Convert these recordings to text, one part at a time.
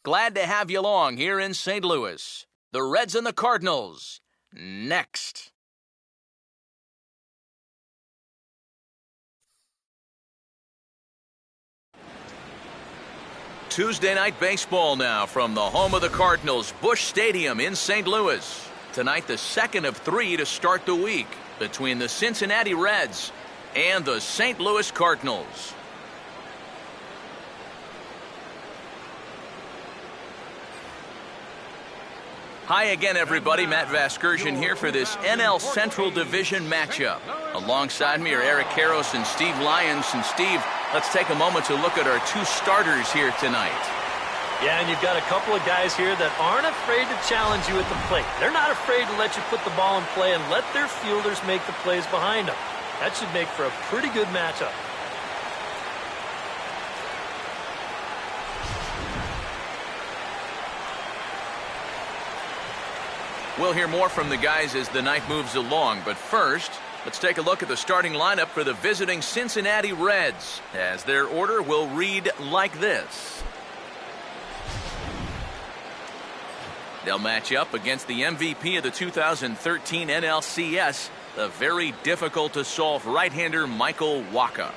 Glad to have you along here in St. Louis. The Reds and the Cardinals. Next. Tuesday night baseball now from the home of the Cardinals, Busch Stadium in St. Louis. Tonight, the second of three to start the week between the Cincinnati Reds and the St. Louis Cardinals. Hi again, everybody. Matt Vasgersian here for this NL Central Division matchup. Alongside me are Eric Karros and Steve Lyons. And Steve, let's take a moment to look at our two starters here tonight. Yeah, and you've got a couple of guys here that aren't afraid to challenge you at the plate. They're not afraid to let you put the ball in play and let their fielders make the plays behind them. That should make for a pretty good matchup. We'll hear more from the guys as the night moves along, but first, let's take a look at the starting lineup for the visiting Cincinnati Reds, as their order will read like this. They'll match up against the MVP of the 2013 NLCS, the very difficult-to-solve right-hander Michael Wacha.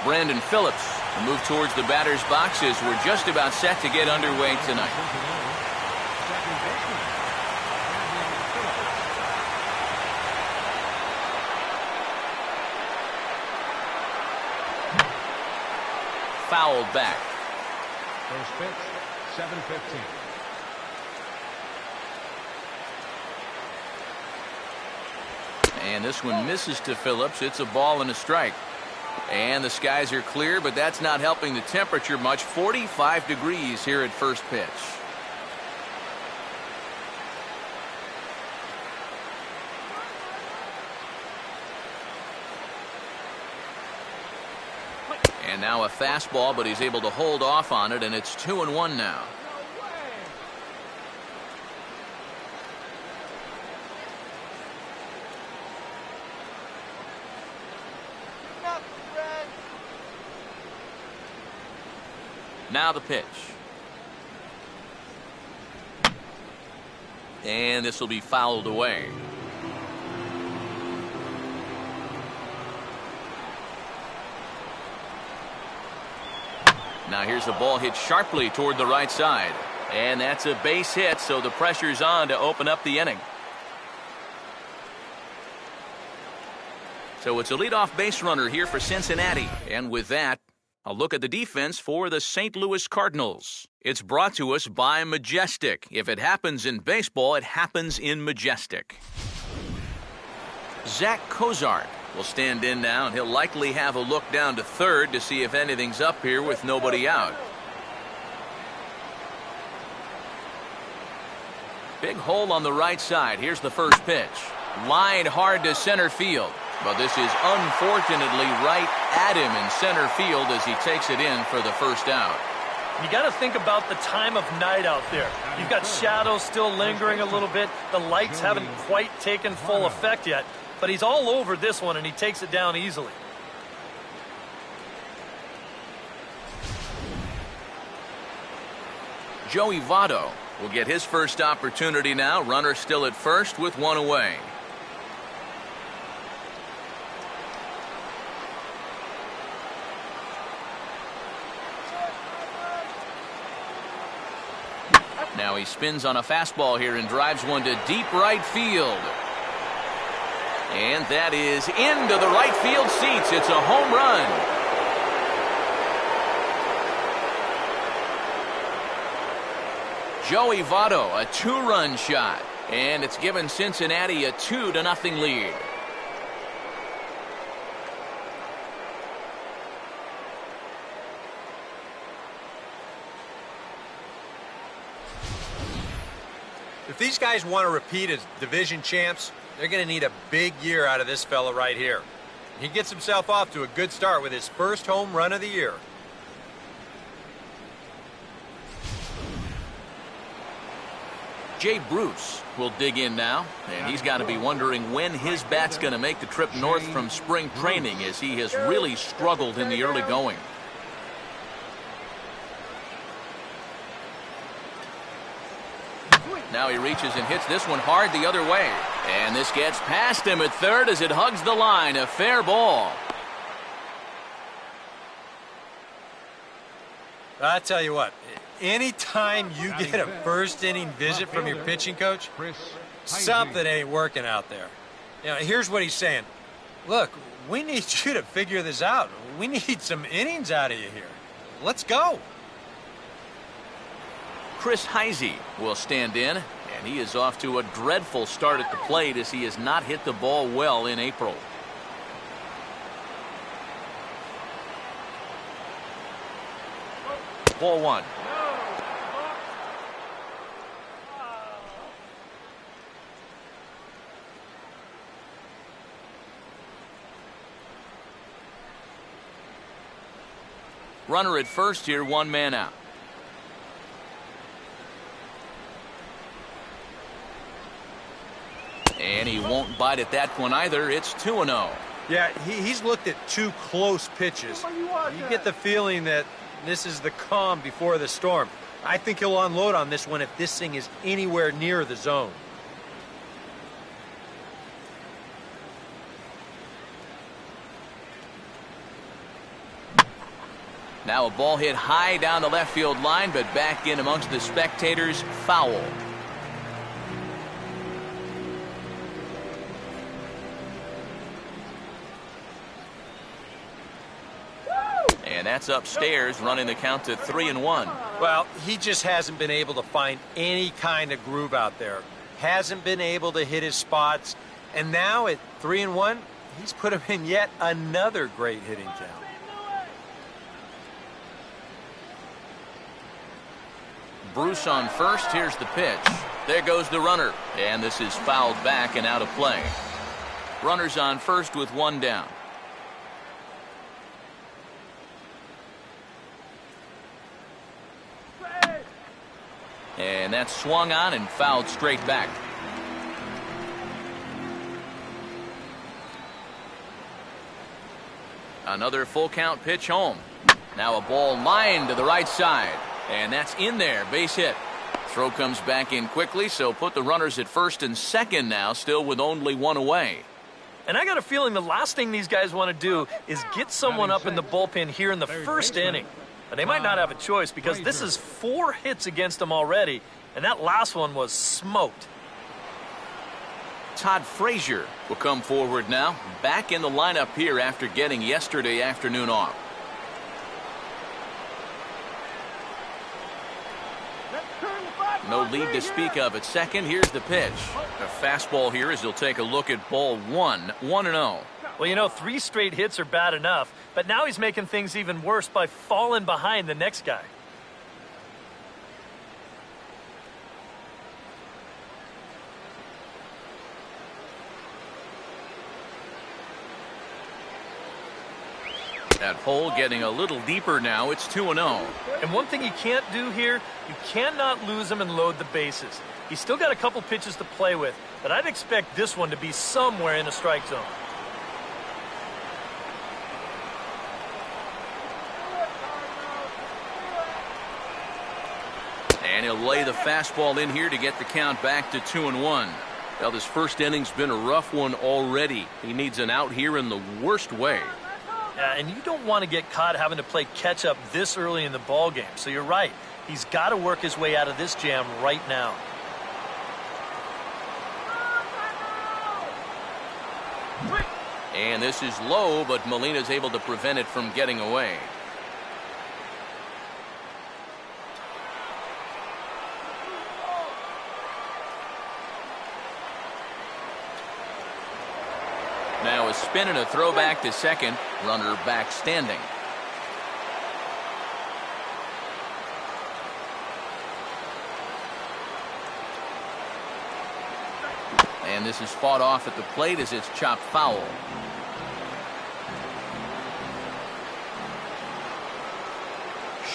Brandon Phillips will move towards the batter's box as we're just about set to get underway tonight. Fouled back. First pitch, 7:15. And this one misses to Phillips. It's a ball and a strike. And the skies are clear, but that's not helping the temperature much. 45 degrees here at first pitch. And now a fastball, but he's able to hold off on it, and it's 2-1 now. Now the pitch. And this will be fouled away. Now here's the ball hit sharply toward the right side. And that's a base hit, so the pressure's on to open up the inning. So it's a leadoff base runner here for Cincinnati. And with that, a look at the defense for the St. Louis Cardinals. It's brought to us by Majestic. If it happens in baseball, it happens in Majestic. Zach Cozart will stand in now, and he'll likely have a look down to third to see if anything's up here with nobody out. Big hole on the right side. Here's the first pitch. Lined hard to center field. But this is unfortunately right at him in center field as he takes it in for the first out. You got to think about the time of night out there. You've got shadows still lingering a little bit. The lights haven't quite taken full effect yet. But he's all over this one, and he takes it down easily. Joey Votto will get his first opportunity now. Runner still at first with one away. Now he spins on a fastball here and drives one to deep right field. And that is into the right field seats. It's a home run. Joey Votto, a two-run shot. And it's given Cincinnati a 2-0 lead. If these guys want to repeat as division champs, they're going to need a big year out of this fella right here. He gets himself off to a good start with his first home run of the year. Jay Bruce will dig in now, and he's got to be wondering when his bat's going to make the trip north from spring training, as he has really struggled in the early going. Now he reaches and hits this one hard the other way. And this gets past him at third as it hugs the line. A fair ball. I tell you what, anytime you get a first inning visit from your pitching coach, something ain't working out there. You know, here's what he's saying. Look, we need you to figure this out. We need some innings out of you here. Let's go. Chris Heisey will stand in, and he is off to a dreadful start at the plate as he has not hit the ball well in April. Ball one. Runner at first here, one man out. And he won't bite at that one either. It's 2-0. Yeah, he's looked at two close pitches. You get the feeling that this is the calm before the storm. I think he'll unload on this one if this thing is anywhere near the zone. Now a ball hit high down the left field line, but back in amongst the spectators. Foul. And that's upstairs, running the count to 3-1. Well, he just hasn't been able to find any kind of groove out there. Hasn't been able to hit his spots. And now at 3-1, he's put him in yet another great hitting count. Bruce on first. Here's the pitch. There goes the runner. And this is fouled back and out of play. Runners on first with one down. And that's swung on and fouled straight back. Another full count pitch home. Now a ball lined to the right side. And that's in there. Base hit. Throw comes back in quickly, so put the runners at first and second now, still with only one away. And I got a feeling the last thing these guys want to do is get someone up in the bullpen here in the first inning. But they might not have a choice because this is 4 hits against them already, and that last one was smoked. Todd Frazier will come forward now, back in the lineup here after getting yesterday afternoon off. No lead to speak of at second. Here's the pitch. A fastball here as he'll take a look at ball one. 1-0. Well, you know, 3 straight hits are bad enough, but now he's making things even worse by falling behind the next guy. That hole getting a little deeper now. It's 2-0. And one thing you can't do here, you cannot lose him and load the bases. He's still got a couple pitches to play with, but I'd expect this one to be somewhere in the strike zone. And he'll lay the fastball in here to get the count back to 2-1. Well, this first inning's been a rough one already. He needs an out here in the worst way. Yeah, and you don't want to get caught having to play catch up this early in the ball game. So you're right. He's got to work his way out of this jam right now. And this is low, but Molina's able to prevent it from getting away. Now a spin and a throw back to second. Runner back standing. And this is fought off at the plate as it's chopped foul.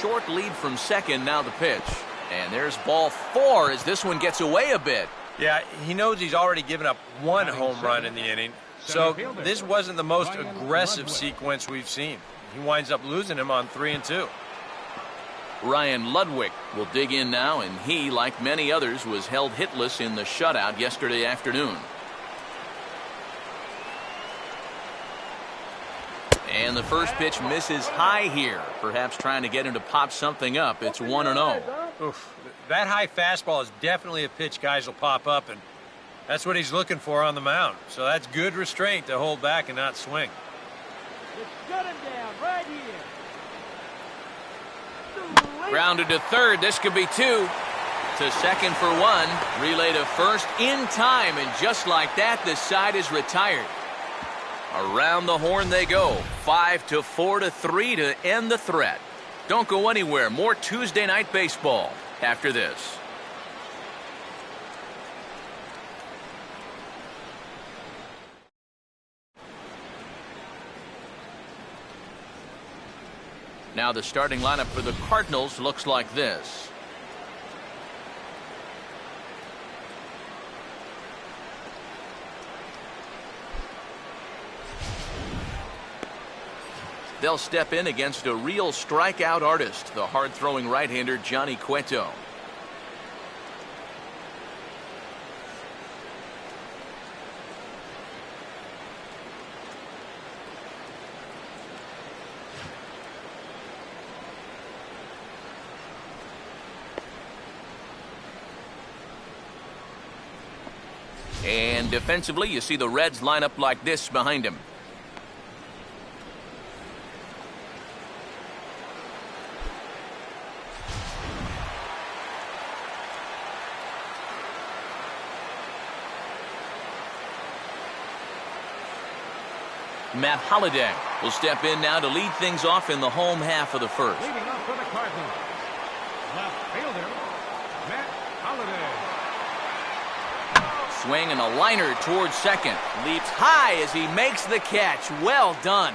short lead from second. Now the pitch. And there's ball 4 as this one gets away a bit. Yeah, he knows he's already given up 1 home run in the inning. So this wasn't the most aggressive sequence we've seen. He winds up losing him on 3 and 2. Ryan Ludwig will dig in now, and he, like many others, was held hitless in the shutout yesterday afternoon. And the first pitch misses high here, perhaps trying to get him to pop something up. It's 1-0. Oof, that high fastball is definitely a pitch guys will pop up, and that's what he's looking for on the mound. So that's good restraint to hold back and not swing. Shut him down right here. Grounded to third. This could be 2. To second for 1. Relay to first in time, and just like that, the side is retired. Around the horn they go. 5-4-3 to end the threat. Don't go anywhere. More Tuesday night baseball after this. Now the starting lineup for the Cardinals looks like this. They'll step in against a real strikeout artist, the hard-throwing right-hander Johnny Cueto. And defensively, you see the Reds line up like this behind him. Matt Holliday will step in now to lead things off in the home half of the first. Leading off for the Cardinals, left fielder, Matt Holliday. Swing and a liner towards second. Leaps high as he makes the catch. Well done.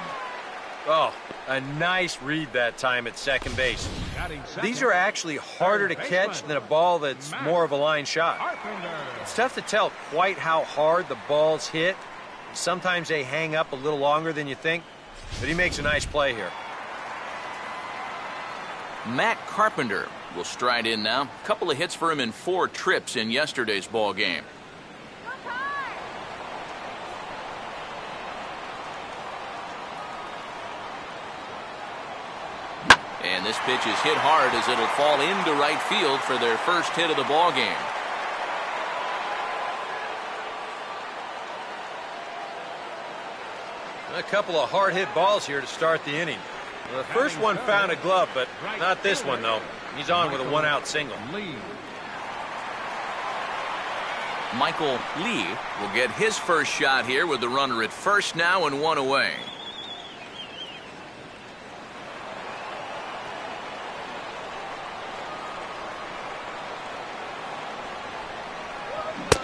Oh, a nice read that time at second base. These are actually harder to catch than a ball that's more of a line shot. It's tough to tell quite how hard the balls hit. Sometimes they hang up a little longer than you think, but he makes a nice play here. Matt Carpenter will stride in now. A couple of hits for him in 4 trips in yesterday's ball game. And this pitch is hit hard as it'll fall into right field for their first hit of the ball game. A couple of hard-hit balls here to start the inning. Well, the first one found a glove, but not this one, though. He's on with a one-out single. Michael Lee will get his first shot here with the runner at first now and 1 away.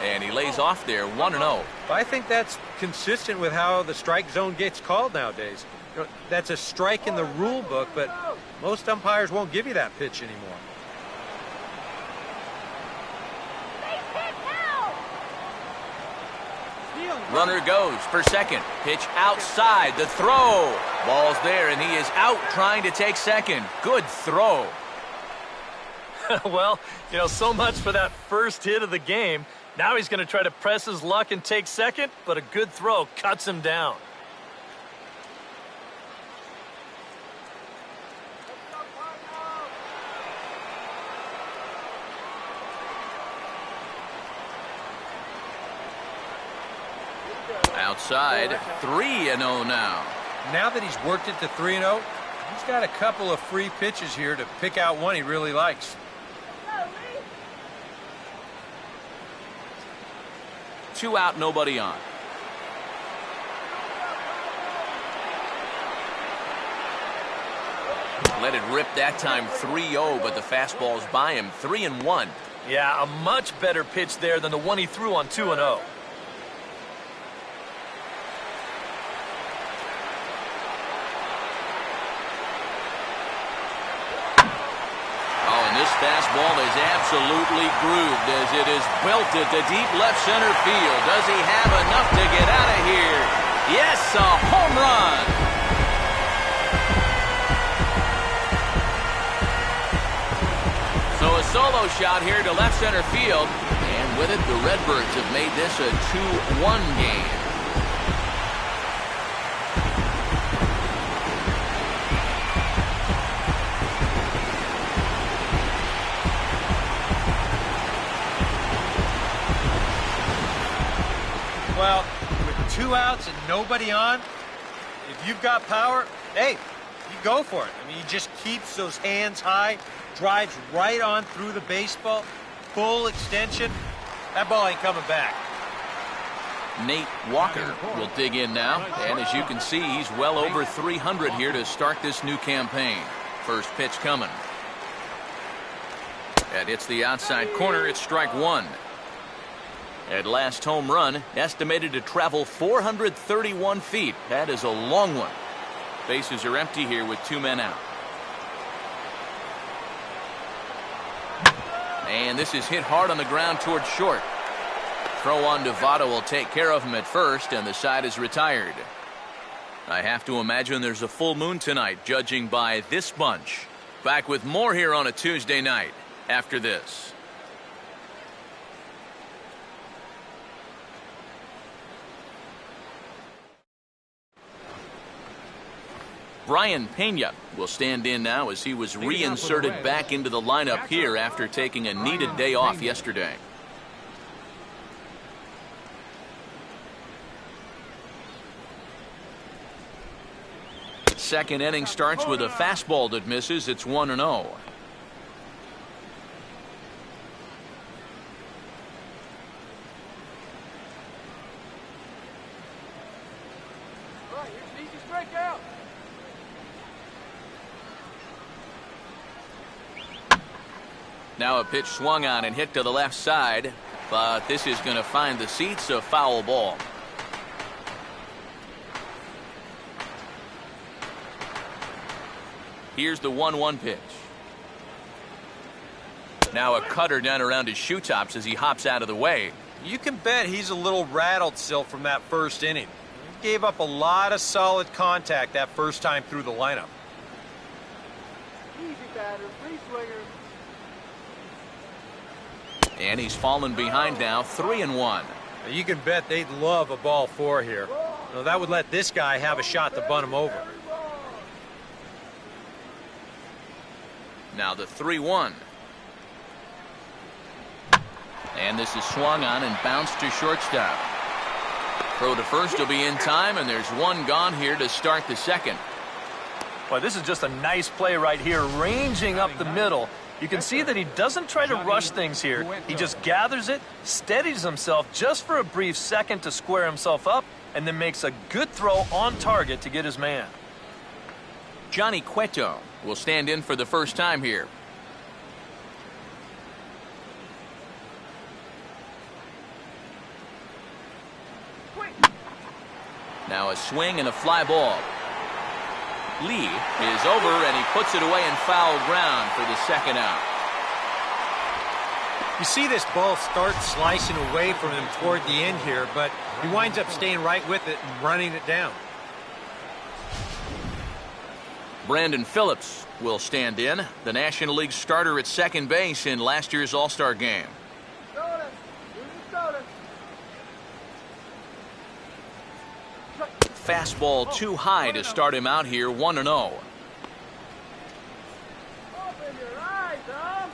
And he lays off there 1-0. I think that's consistent with how the strike zone gets called nowadays. You know, that's a strike in the rule book, but most umpires won't give you that pitch anymore. Runner goes for second. Pitch outside. The throw. Ball's there, and he is out trying to take second. Good throw. Well, you know, so much for that first hit of the game. Now he's going to try to press his luck and take second, but a good throw cuts him down. Outside, 3-0 now. Now that he's worked it to 3-0, he's got a couple of free pitches here to pick out one he really likes. 2 out, nobody on. Let it rip that time 3-0, but the fastball's by him. 3-1. Yeah, a much better pitch there than the one he threw on 2-0. Fastball is absolutely grooved as it is belted to deep left center field. Does he have enough to get out of here? Yes, a home run. So a solo shot here to left center field. And with it, the Redbirds have made this a 2-1 game. Well, with 2 outs and nobody on, if you've got power, hey, you go for it. I mean, he just keeps those hands high, drives right on through the baseball, full extension. That ball ain't coming back. Nate Walker will dig in now, and as you can see, he's well over 300 here to start this new campaign. First pitch coming. That hits the outside corner. It's strike one. At last home run, estimated to travel 431 feet. That is a long one. Bases are empty here with 2 men out. And this is hit hard on the ground towards short. Throw on to Votto will take care of him at first, and the side is retired. I have to imagine there's a full moon tonight, judging by this bunch. Back with more here on a Tuesday night after this. Brian Pena will stand in now as he was reinserted back into the lineup here after taking a needed day off yesterday. Second inning starts with a fastball that misses. It's 1-0. Now a pitch swung on and hit to the left side, but this is going to find the seats, a foul ball. Here's the 1-1 pitch. Now a cutter down around his shoe tops as he hops out of the way. You can bet he's a little rattled still from that first inning. He gave up a lot of solid contact that first time through the lineup. Easy batter, free swinger. And he's fallen behind now, 3-1. You can bet they'd love a ball 4 here. Now, that would let this guy have a shot to bunt him over. Now the 3-1. And this is swung on and bounced to shortstop. Throw to first will be in time, and there's one gone here to start the second. Well, this is just a nice play right here, ranging up the middle. You can see that he doesn't try to rush things here. He just gathers it, steadies himself just for a brief second to square himself up, and then makes a good throw on target to get his man. Johnny Cueto will stand in for the first time here. Now a swing and a fly ball. Lee is over, and he puts it away in foul ground for the second out. You see this ball start slicing away from him toward the end here, but he winds up staying right with it and running it down. Brandon Phillips will stand in, the National League starter at second base in last year's All-Star game. Fastball too high to start him out here, 1-0. Open your eyes, Tom.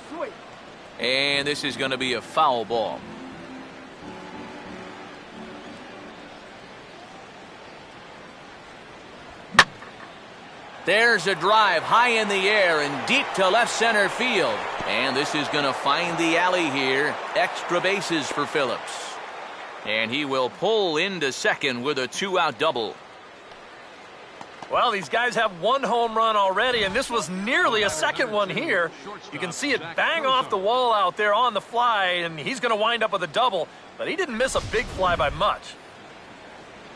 Sweet. And this is going to be a foul ball. There's a drive high in the air and deep to left center field. And this is going to find the alley here. Extra bases for Phillips. And he will pull into second with a 2-out double. Well, these guys have one home run already, and this was nearly a second one here. You can see it bang off the wall out there on the fly, and he's going to wind up with a double, but he didn't miss a big fly by much.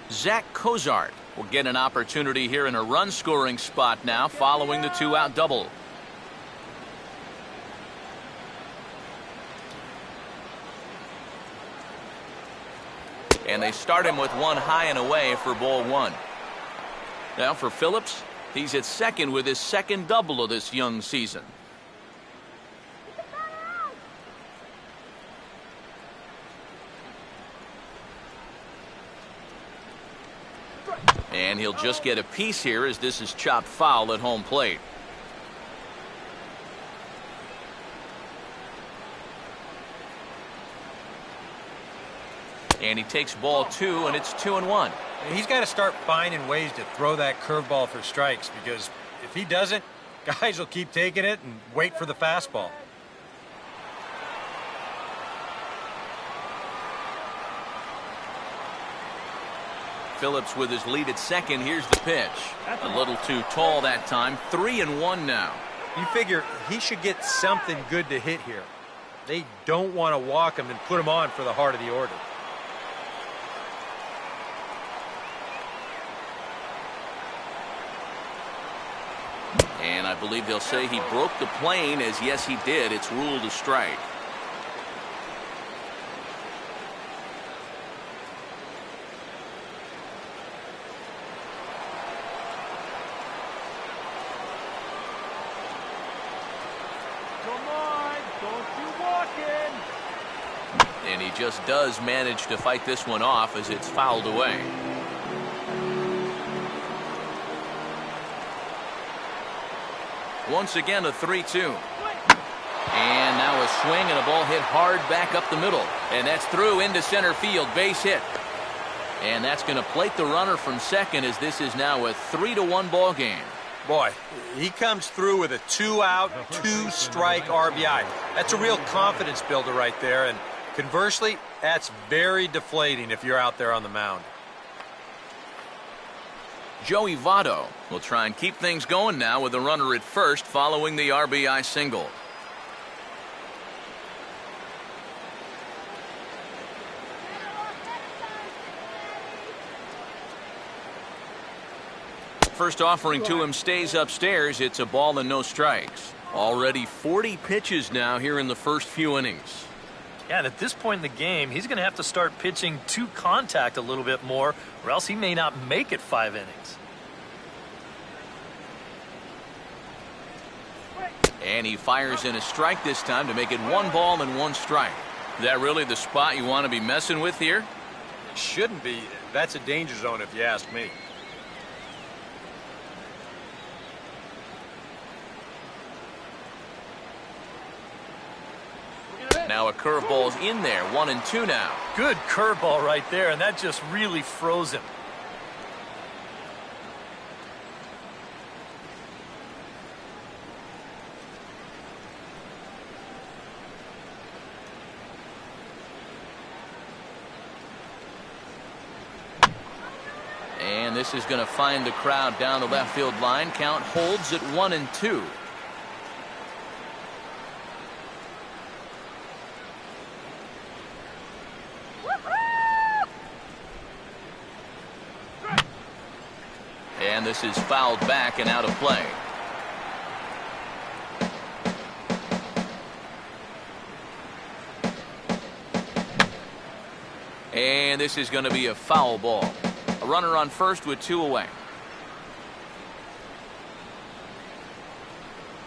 Zach Cozart will get an opportunity here in a run-scoring spot now following the two-out double. And they start him with one high and away for ball one. Now for Phillips, he's at second with his second double of this young season. And he'll just get a piece here as this is chopped foul at home plate. And he takes ball two, and it's 2-1. He's got to start finding ways to throw that curveball for strikes, because if he doesn't, guys will keep taking it and wait for the fastball. Phillips with his lead at second. Here's the pitch. A little too tall that time. 3-1 now. You figure he should get something good to hit here. They don't want to walk him and put him on for the heart of the order. And I believe they'll say he broke the plane, as yes he did. It's ruled a strike. Come on, don't you walk in. And he just does manage to fight this one off as it's fouled away. Once again, a 3-2. And now a swing and a ball hit hard back up the middle. And that's through into center field. Base hit. And that's going to plate the runner from second, as this is now a 3-1 ball game. Boy, he comes through with a two-out, two-strike RBI. That's a real confidence builder right there. And conversely, that's very deflating if you're out there on the mound. Joey Votto will try and keep things going now with the runner at first following the RBI single. First offering to him stays upstairs. It's a ball and no strikes. Already 40 pitches now here in the first few innings. Yeah, and at this point in the game, he's going to have to start pitching to contact a little bit more, or else he may not make it 5 innings. And he fires in a strike this time to make it 1 ball and 1 strike. Is that really the spot you want to be messing with here? Shouldn't be. That's a danger zone if you ask me. Now a curveball's in there. 1-2 now. Good curveball right there, and that just really froze him. And this is going to find the crowd down the left field line. Count holds at 1-2. And this is fouled back and out of play. And this is going to be a foul ball. A runner on first with 2 away.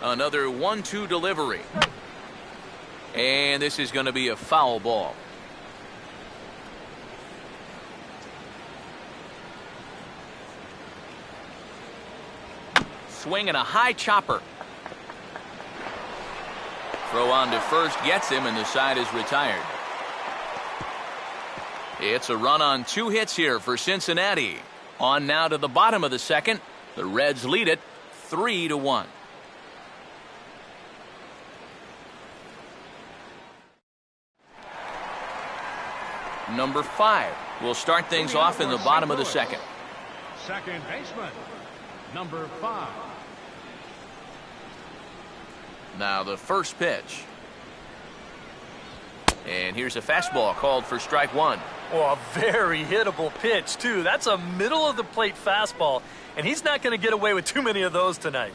Another 1-2 delivery. And this is going to be a foul ball. Swing and a high chopper. Throw on to first gets him, and the side is retired. It's a run on 2 hits here for Cincinnati. On now to the bottom of the second. The Reds lead it 3-1. Number 5 will start things off in the bottom of the second. Second baseman, number 5. Now the first pitch. And here's a fastball called for strike one. Oh, a very hittable pitch, too. That's a middle-of-the-plate fastball, and he's not going to get away with too many of those tonight.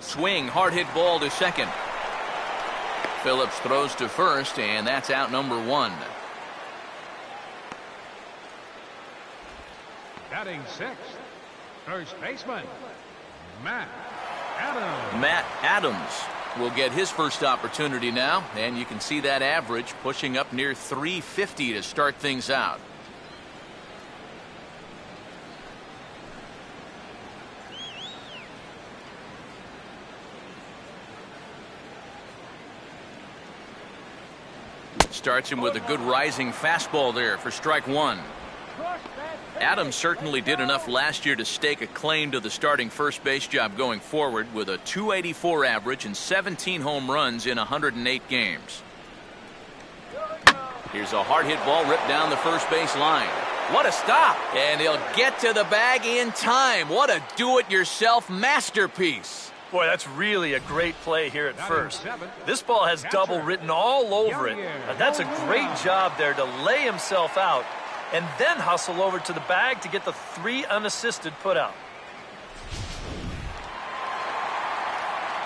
Swing, hard hit ball to second. Phillips throws to first, and that's out number 1. Batting 6th, first baseman, Matt Adams. Matt Adams will get his first opportunity now, and you can see that average pushing up near 350 to start things out. Starts him with a good rising fastball there for strike one. Adams certainly did enough last year to stake a claim to the starting first base job going forward with a .284 average and 17 home runs in 108 games. Here's a hard hit ball ripped down the first base line. What a stop! And he'll get to the bag in time. What a do-it-yourself masterpiece. Boy, that's really a great play here at first. This ball has double written all over it. That's a great job there to lay himself out and then hustle over to the bag to get the 3 unassisted putout.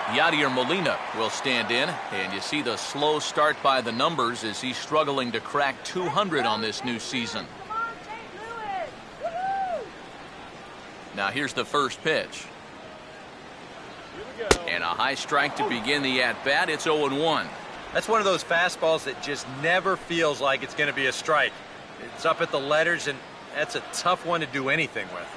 Yadier Molina will stand in, and you see the slow start by the numbers as he's struggling to crack 200 on this new season. Now here's the first pitch. And a high strike to begin the at-bat. It's 0-1. That's one of those fastballs that just never feels like it's going to be a strike. It's up at the letters, and that's a tough one to do anything with.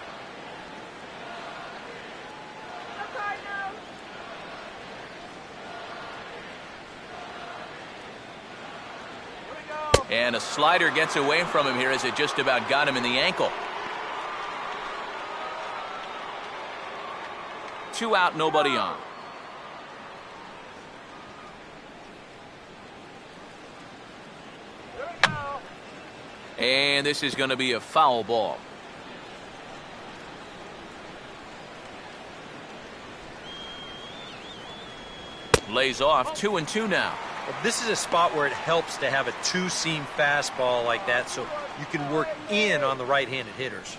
And a slider gets away from him here as it just about got him in the ankle. 2 out, nobody on. And this is going to be a foul ball. Lays off 2-2 now. This is a spot where it helps to have a 2-seam fastball like that so you can work in on the right-handed hitters.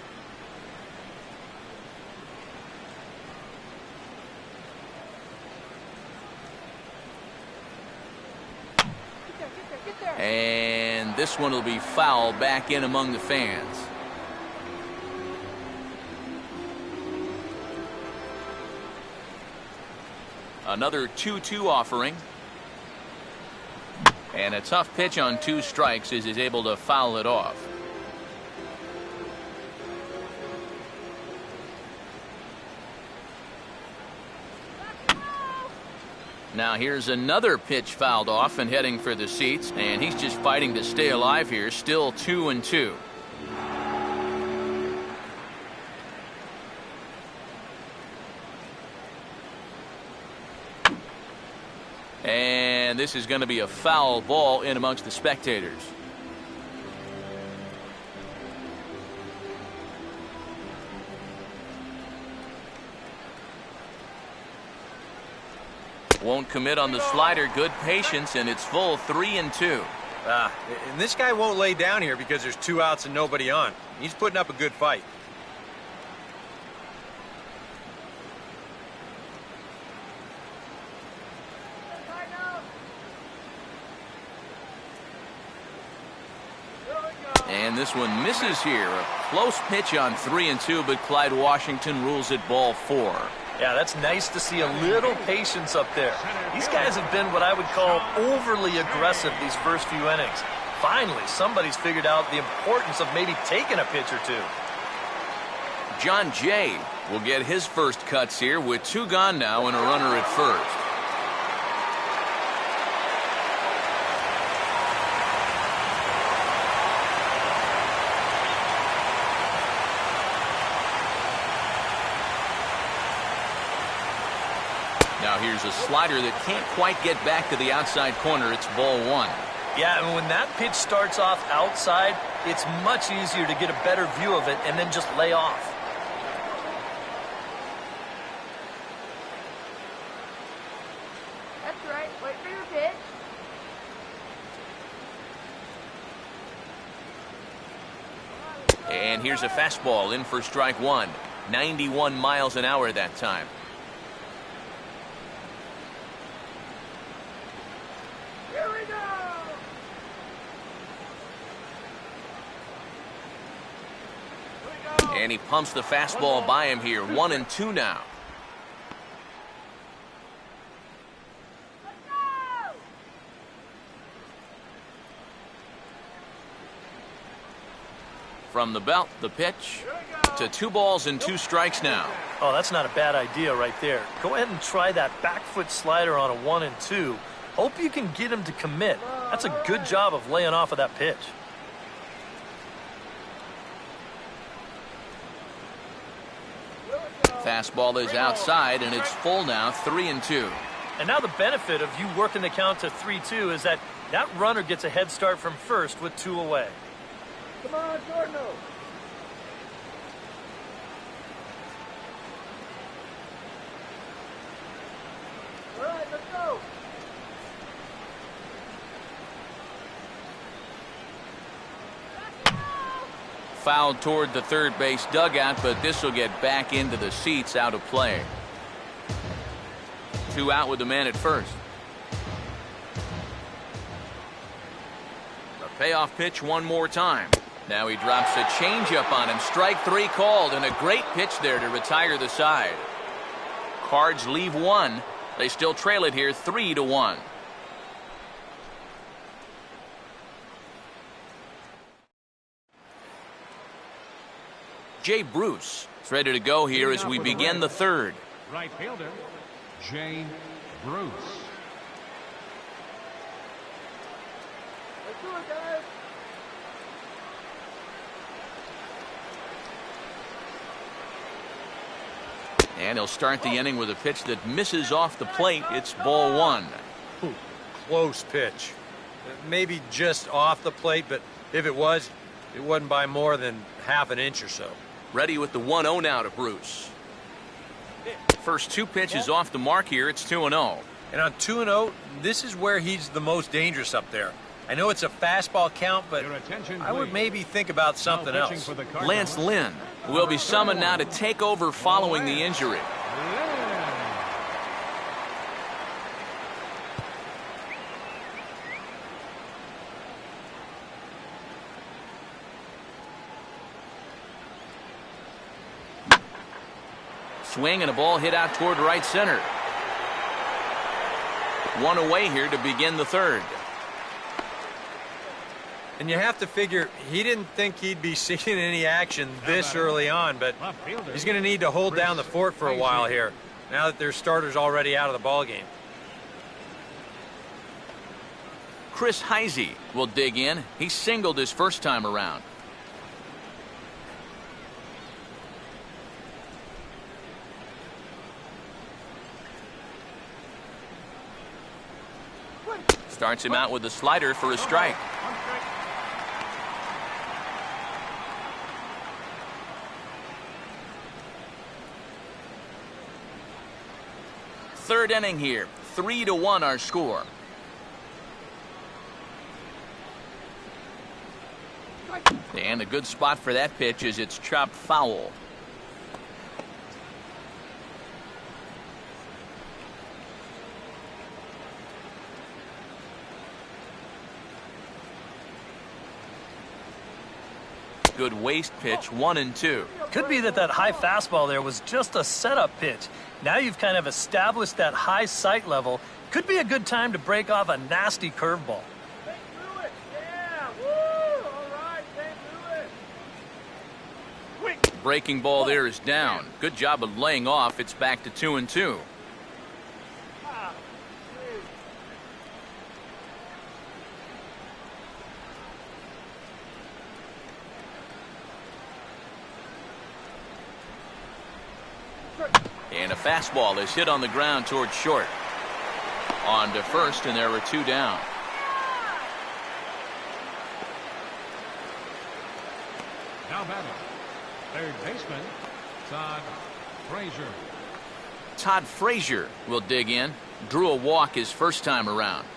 And this one will be foul back in among the fans. Another 2-2 offering. And a tough pitch on 2 strikes as he's able to foul it off. Now here's another pitch fouled off and heading for the seats, and he's just fighting to stay alive here. Still 2-2. And this is going to be a foul ball in amongst the spectators. Won't commit on the slider. Good patience, and it's full 3-2. And this guy won't lay down here because there's 2 outs and nobody on. He's putting up a good fight. And this one misses here. A close pitch on 3-2, but Clyde Washington rules it ball 4. Yeah, that's nice to see a little patience up there. These guys have been what I would call overly aggressive these first few innings. Finally, somebody's figured out the importance of maybe taking a pitch or 2. John Jay will get his first cuts here with 2 gone now and a runner at first. Now here's a slider that can't quite get back to the outside corner. It's ball 1. Yeah, and when that pitch starts off outside, it's much easier to get a better view of it and then just lay off. That's right. Wait for your pitch. And here's a fastball in for strike one. 91 miles an hour that time. Here we go. And he pumps the fastball by him here. 1-2 now. From the belt, the pitch to 2 balls and 2 strikes now. Oh, that's not a bad idea right there. Go ahead and try that back foot slider on a 1-2. Hope you can get him to commit. That's a good job of laying off of that pitch. Fastball is outside, and it's full now, 3-2. And now the benefit of you working the count to 3-2 is that runner gets a head start from first with 2 away. Come on, Cardinals. All right, let's go. Fouled toward the third base dugout, but this will get back into the seats, out of play. 2 out with the man at first. The payoff pitch one more time. Now he drops a changeup on him. Strike 3 called, and a great pitch there to retire the side. Cards leave 1. They still trail it here 3-1. Jay Bruce is ready to go here as we begin the third. Right fielder, Jay Bruce. Let's do it, guys. And he'll start the inning with a pitch that misses off the plate. It's ball 1. Ooh, close pitch. Maybe just off the plate, but if it was, it wasn't by more than half an inch or so. Ready with the 1-0 now to Bruce. First 2 pitches off the mark here. It's 2-0. And on 2-0, this is where he's the most dangerous up there. I know it's a fastball count, but I would maybe think about something else. Lance Lynn will be summoned now to take over following the injury. Swing and a ball hit out toward right center. 1 away here to begin the third. And you have to figure he didn't think he'd be seeing any action this early on, but he's going to need to hold down the fort for a while here, now that there's starters already out of the ballgame. Chris Heisey will dig in. He singled his first time around. Starts him out with a slider for a strike. Third inning here. 3-1 our score. And a good spot for that pitch as it's chopped foul. Good waist pitch, 1-2. Could be that high fastball there was just a setup pitch. Now you've kind of established that high sight level. Could be a good time to break off a nasty curveball. Think through it. Yeah. Woo. All right. Think through it. Breaking ball there is down. Good job of laying off. It's back to 2-2. And a fastball is hit on the ground towards short. On to first, and there are 2 down. Now batting, third baseman, Todd Frazier. Todd Frazier will dig in. Drew a walk his first time around.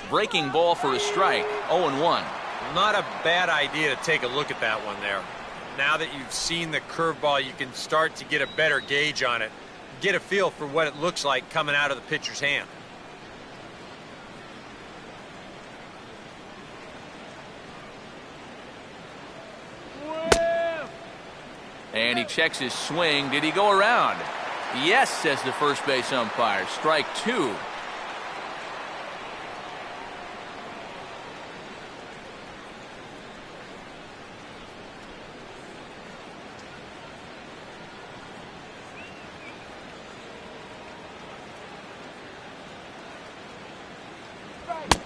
Breaking ball for a strike. 0-1. Not a bad idea to take a look at that one there. Now that you've seen the curveball, you can start to get a better gauge on it. Get a feel for what it looks like coming out of the pitcher's hand. And he checks his swing. Did he go around? Yes, says the first base umpire. Strike 2.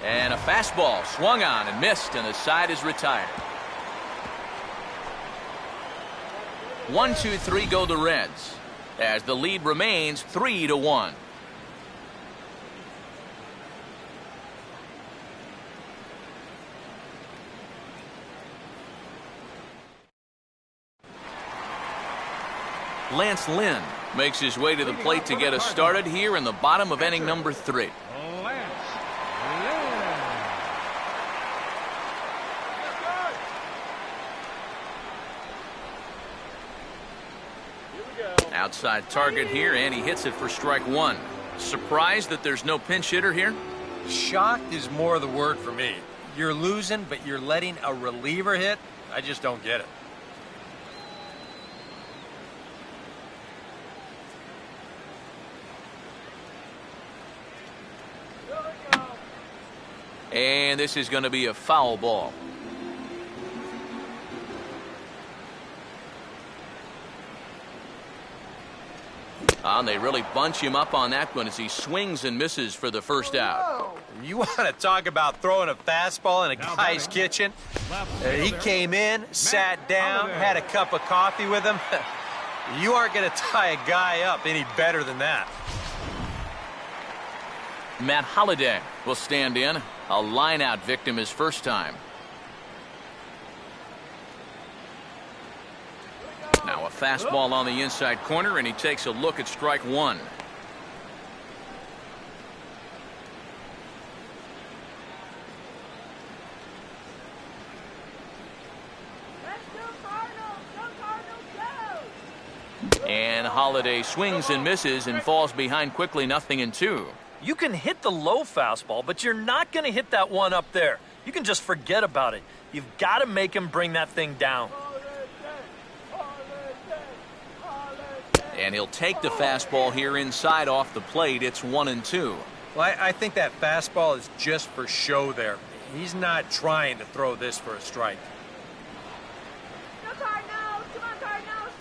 And a fastball swung on and missed, and the side is retired. 1-2-3 go the Reds, as the lead remains 3-1. Lance Lynn makes his way to the plate to get us started here in the bottom of inning number 3. Outside target here, and he hits it for strike 1. Surprised that there's no pinch hitter here? Shocked is more the word for me. You're losing, but you're letting a reliever hit? I just don't get it. And this is going to be a foul ball. And they really bunch him up on that one as he swings and misses for the first out. You want to talk about throwing a fastball in a guy's kitchen? He came in, sat down, had a cup of coffee with him. You aren't going to tie a guy up any better than that. Matt Holliday will stand in. A line-out victim his first time. Now a fastball on the inside corner, and he takes a look at strike 1. And Holliday swings and misses and falls behind quickly, 0-2. You can hit the low fastball, but you're not going to hit that one up there. You can just forget about it. You've got to make him bring that thing down. And he'll take the fastball here inside off the plate. It's 1-2. Well, I think that fastball is just for show there. He's not trying to throw this for a strike. Go Cardinals! Come on, Cardinals!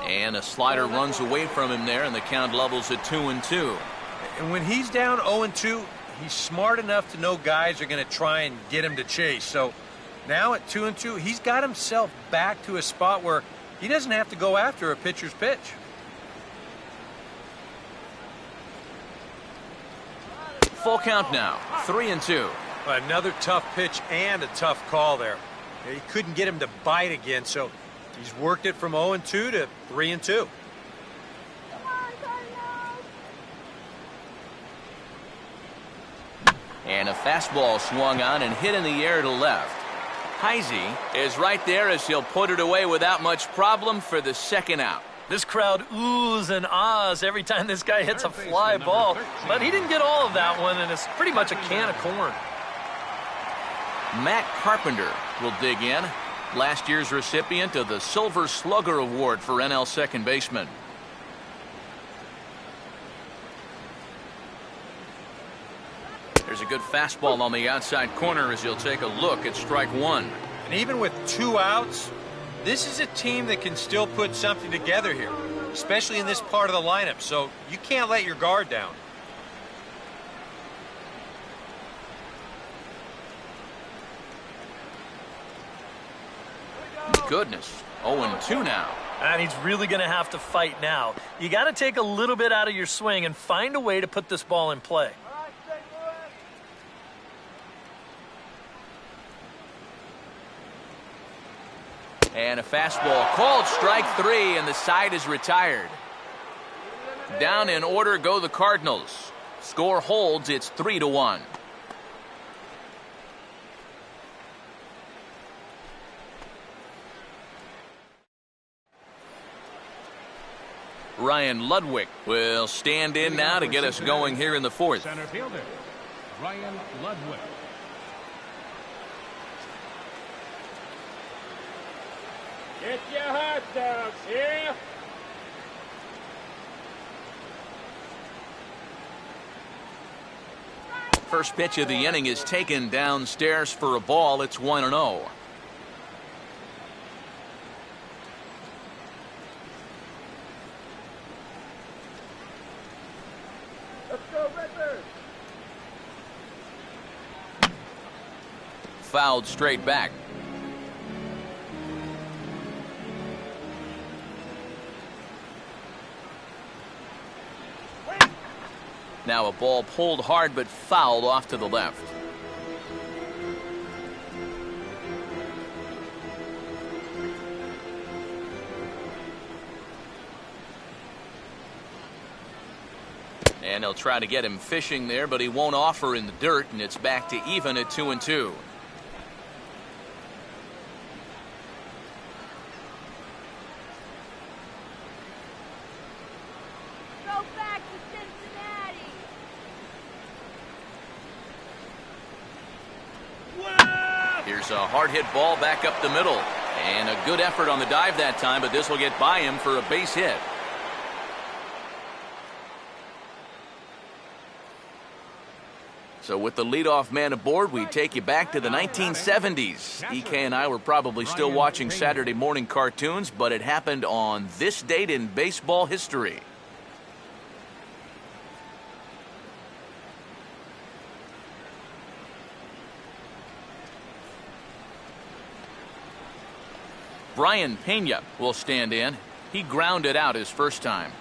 And a slider runs away from him there, and the count levels at 2-2. And when he's down 0-2, he's smart enough to know guys are going to try and get him to chase. So now at 2-2, he's got himself back to a spot where he doesn't have to go after a pitcher's pitch. Full count now, 3-2. Another tough pitch and a tough call there. He couldn't get him to bite again, so he's worked it from 0-2 to 3-2. And a fastball swung on and hit in the air to left. Heisey is right there as he'll put it away without much problem for the second out. This crowd oohs and ahs every time this guy hits a fly ball, but he didn't get all of that one, and it's pretty much a can of corn. Matt Carpenter will dig in. Last year's recipient of the Silver Slugger Award for NL second baseman. There's a good fastball on the outside corner as he'll take a look at strike 1. And even with 2 outs, this is a team that can still put something together here, especially in this part of the lineup, so you can't let your guard down. Goodness, 0-2 now. And he's really going to have to fight now. You got to take a little bit out of your swing and find a way to put this ball in play. And a fastball called strike 3, and the side is retired. Down in order go the Cardinals. Score holds, it's 3-1. Ryan Ludwig will stand in now to get us going here in the fourth. Center fielder, Ryan Ludwig. Get your hot dogs here. First pitch of the inning is taken downstairs for a ball. It's 1-0. Let's go, Redbirds. Fouled straight back. Now a ball pulled hard but fouled off to the left. And he'll try to get him fishing there, but he won't offer in the dirt, and it's back to even at 2-2. Go back to Cincinnati. Here's a hard hit ball back up the middle. And a good effort on the dive that time, but this will get by him for a base hit. So with the leadoff man aboard, we take you back to the 1970s. EK and I were probably still watching Saturday morning cartoons, but it happened on this date in baseball history. Brian Pena will stand in. He grounded out his first time.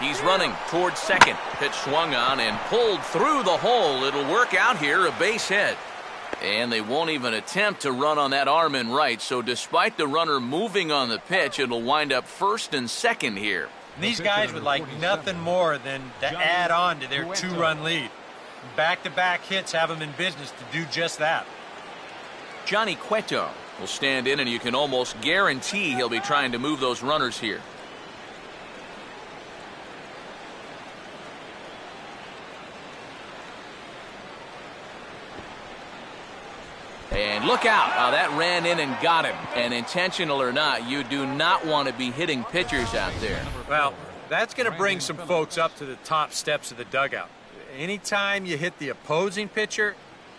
He's running towards second. Pitch swung on and pulled through the hole. It'll work out here, a base hit. And they won't even attempt to run on that arm in right. So despite the runner moving on the pitch, it'll wind up first and second here. And these guys would like nothing more than to add on to their two-run lead. Back-to-back hits have them in business to do just that. Johnny Cueto will stand in, and you can almost guarantee he'll be trying to move those runners here. And look out. That ran in and got him. And intentional or not, you do not want to be hitting pitchers out there. Well, that's going to bring some folks up to the top steps of the dugout. Anytime you hit the opposing pitcher,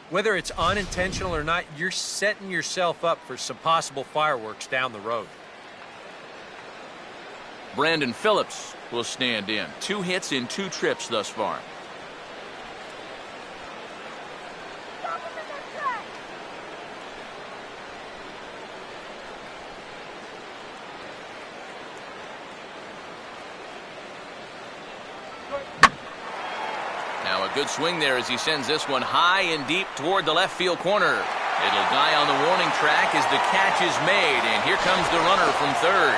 whether it's unintentional or not, you're setting yourself up for some possible fireworks down the road. Brandon Phillips will stand in. 2 hits in 2 trips thus far. Now a good swing there as he sends this one high and deep toward the left field corner. It'll die on the warning track as the catch is made, and here comes the runner from third.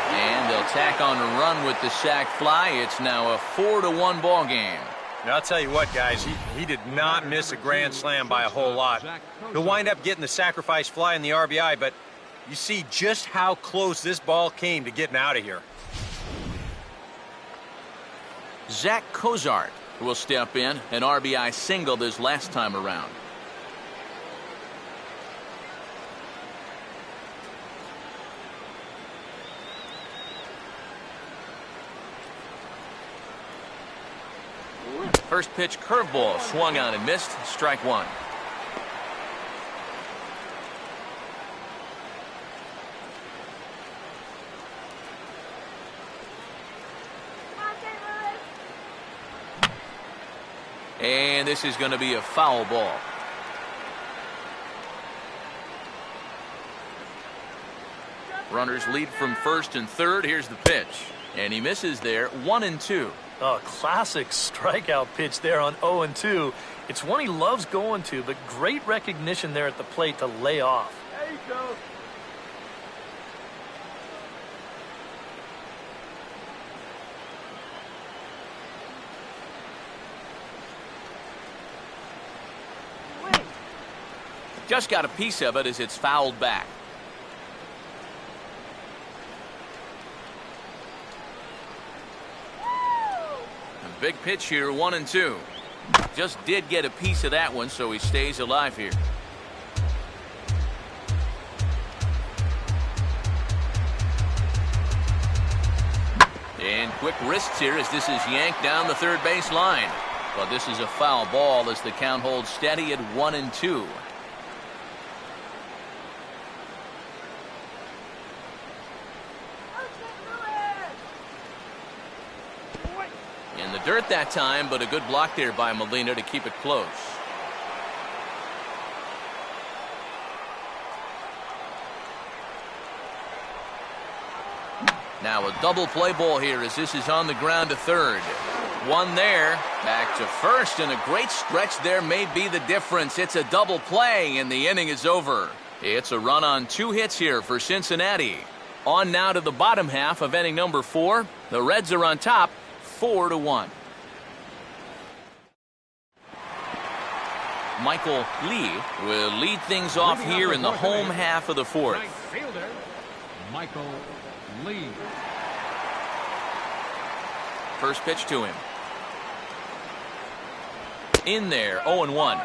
And they'll tack on a run with the sac fly. It's now a 4-1 ball game. Now, I'll tell you what, guys, he did not miss a grand slam by a whole lot. He'll wind up getting the sacrifice fly in the RBI, but you see just how close this ball came to getting out of here. Zach Cozart will step in, an RBI single this last time around. First pitch curveball swung on and missed. Strike 1. And this is going to be a foul ball. Runners lead from first and third. Here's the pitch. And he misses there, 1-2. Oh, classic strikeout pitch there on 0-2. It's one he loves going to, but great recognition there at the plate to lay off. There you go. Just got a piece of it as it's fouled back. A big pitch here, 1-2. Just did get a piece of that one, so he stays alive here. And quick wrists here as this is yanked down the third base line. But this is a foul ball as the count holds steady at 1-2. In the dirt that time, but a good block there by Molina to keep it close. Now a double play ball here as this is on the ground to third. One there, back to first, and a great stretch there may be the difference. It's a double play, and the inning is over. It's a run on 2 hits here for Cincinnati. On now to the bottom half of inning number 4. The Reds are on top, 4-1. Michael Lee will lead things off here in the home half of the 4th. Right fielder, Michael Lee. First pitch to him. In there, 0-1.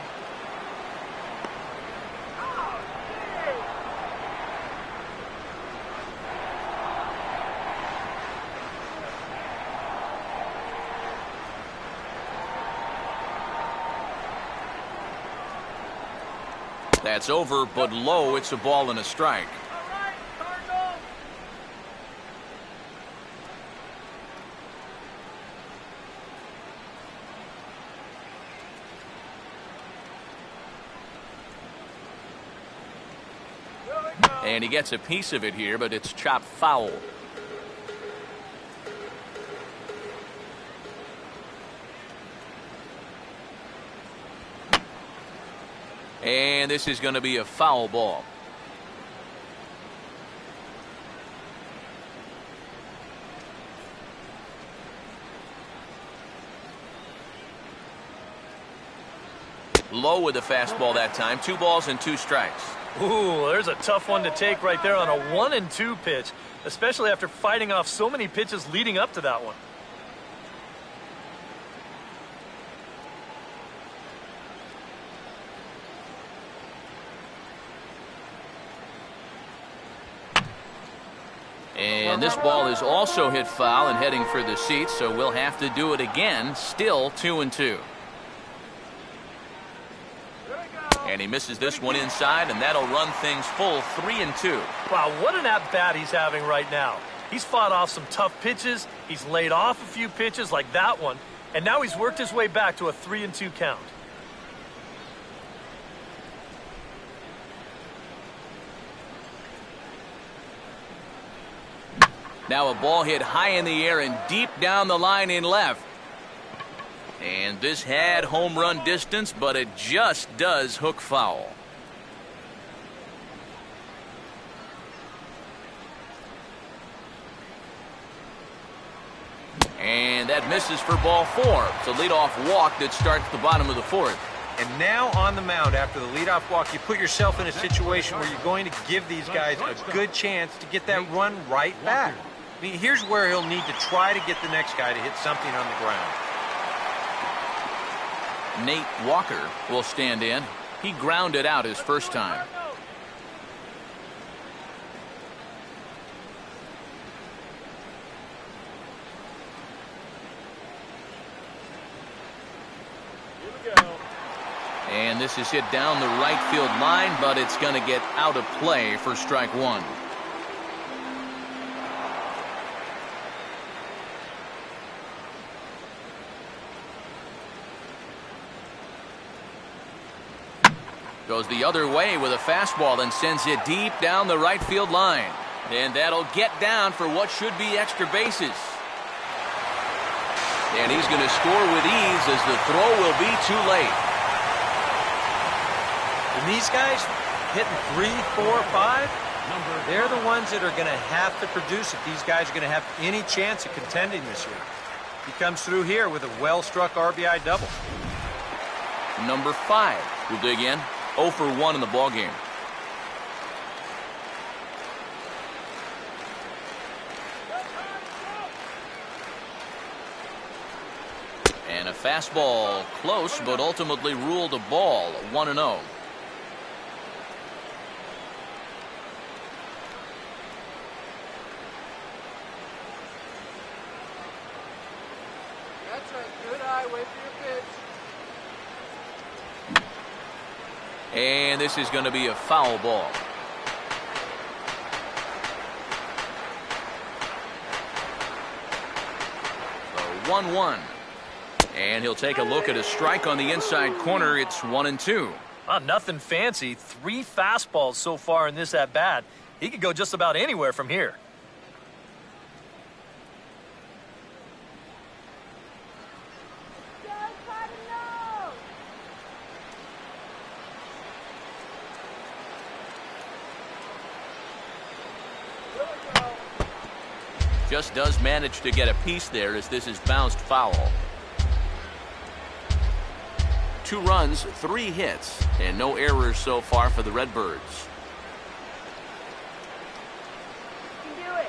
That's over, but low. It's a ball and a strike. All right, Cardinals. Here we go. And he gets a piece of it here, but it's chopped foul. And this is going to be a foul ball. Low with the fastball that time. 2 balls and 2 strikes. Ooh, there's a tough one to take right there on a 1-2 pitch, especially after fighting off so many pitches leading up to that one. And this ball is also hit foul and heading for the seats, so we'll have to do it again. Still 2-2. And he misses this one inside, and that'll run things full 3-2. Wow, what an at-bat he's having right now. He's fought off some tough pitches. He's laid off a few pitches like that one, and now he's worked his way back to a 3-2 count. Now a ball hit high in the air and deep down the line in left. And this had home run distance, but it just does hook foul. And that misses for ball 4. It's a leadoff walk that starts the bottom of the 4th. And now on the mound after the leadoff walk, you put yourself in a situation where you're going to give these guys a good chance to get that run right back. I mean, here's where he'll need to try to get the next guy to hit something on the ground. Nate Walker will stand in. He grounded out his first time. And this is hit down the right field line, but it's going to get out of play for strike 1. Goes the other way with a fastball and sends it deep down the right field line. And that'll get down for what should be extra bases. And he's going to score with ease as the throw will be too late. And these guys hitting 3, 4, 5, they're the ones that are going to have to produce if these guys are going to have any chance of contending this year. He comes through here with a well-struck RBI double. Number 5 will dig in. 0 for 1 in the ballgame. And a fastball close, but ultimately ruled a ball. 1-0. That's a good eye. Wait for your pitch. And this is going to be a foul ball. So 1-1. And he'll take a look at a strike on the inside corner. It's 1-2. Nothing fancy. 3 fastballs so far in this at bat. He could go just about anywhere from here. Go Cardinals! Just does manage to get a piece there as this is bounced foul. 2 runs, 3 hits, and no errors so far for the Redbirds. You can do it.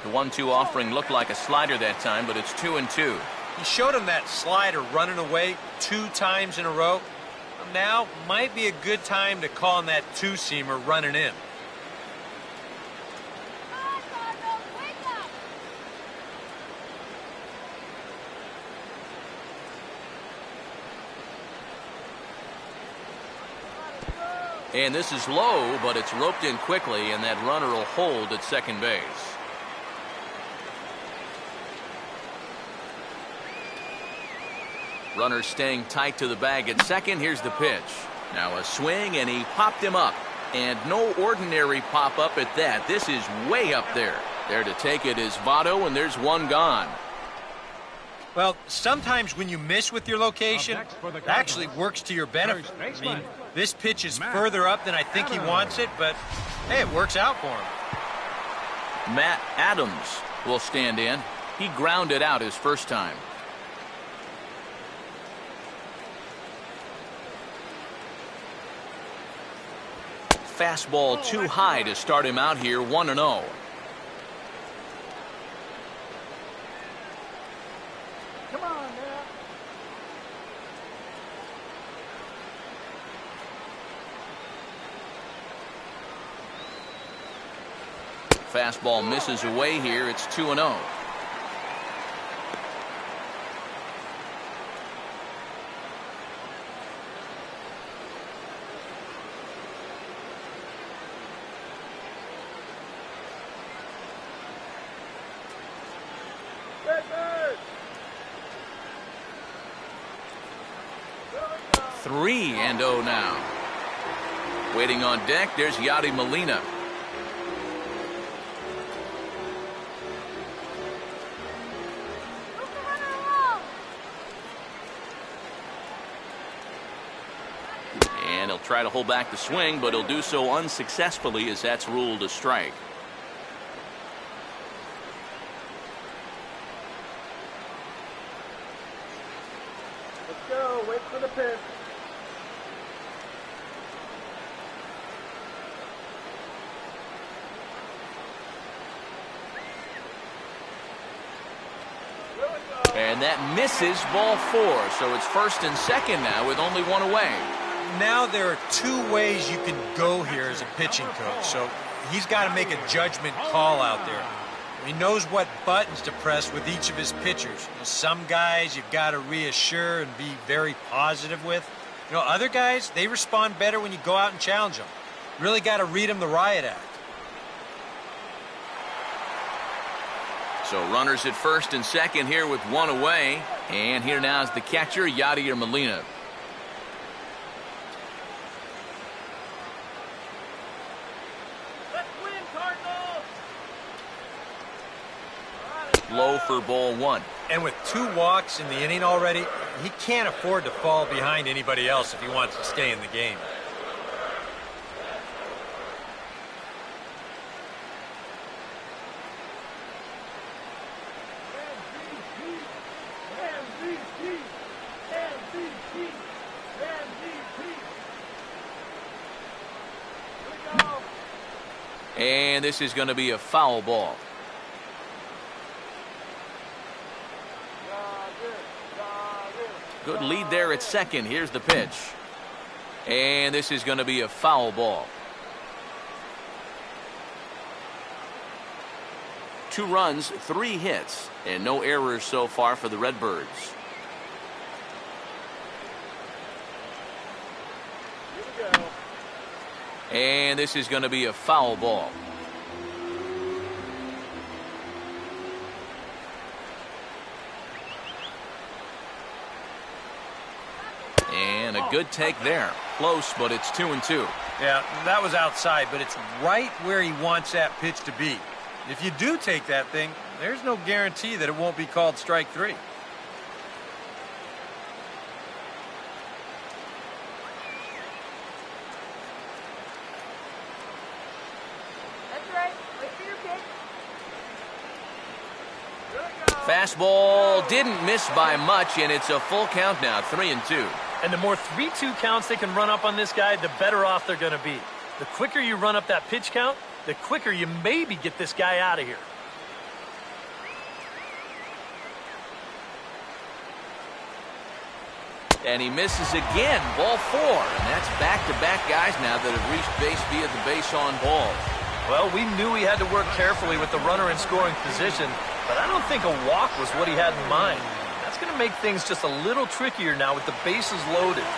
The 1-2 offering looked like a slider that time, but it's 2-2. He showed him that slider running away 2 times in a row. Now might be a good time to call him that 2-seamer running in. Come on, Cardinals, wake up! And this is low, but it's roped in quickly, and that runner will hold at second base. Runner staying tight to the bag at second. Here's the pitch. Now a swing, and he popped him up. And no ordinary pop-up at that. This is way up there. There to take it is Votto, and there's one gone. Well, sometimes when you miss with your location, it actually works to your benefit. I mean, this pitch is further up than I think he wants it, but hey, it works out for him. Matt Adams will stand in. He grounded out his first time. Fastball too high to start him out here. 1-0. Come on, man. Fastball misses away here. It's 2-0. Redbird! 3-0 now. Waiting on deck, there's Yadi Molina. Move the runner along! And he'll try to hold back the swing, but he'll do so unsuccessfully as that's ruled a strike. Let's go. Wait for the pitch. And that misses, ball 4. So it's first and second now with only one away. Now there are 2 ways you can go here as a pitching coach, so he's got to make a judgment call out there. He knows what buttons to press with each of his pitchers. Some guys you've got to reassure and be very positive with. Other guys, they respond better when you go out and challenge them. Really got to read them the riot act. So runners at first and second here with one away. And here now is the catcher, Yadier Molina. low for ball one. And with 2 walks in the inning already, he can't afford to fall behind anybody else if he wants to stay in the game. And this is going to be a foul ball. Good lead there at second. Here's the pitch. And this is going to be a foul ball. 2 runs, 3 hits, and no errors so far for the Redbirds. And this is going to be a foul ball. And a good take there. Close, but it's 2-2. Yeah, that was outside, but it's right where he wants that pitch to be. If you do take that thing, there's no guarantee that it won't be called strike 3. Fastball didn't miss by much, and it's a full count now, 3-2. And the more 3-2 counts they can run up on this guy, the better off they're going to be. The quicker you run up that pitch count, the quicker you maybe get this guy out of here. And he misses again, ball 4. And that's back-to-back guys now that have reached base via the base on balls. Well, we knew he had to work carefully with the runner in scoring position, but I don't think a walk was what he had in mind. That's going to make things just a little trickier now with the bases loaded.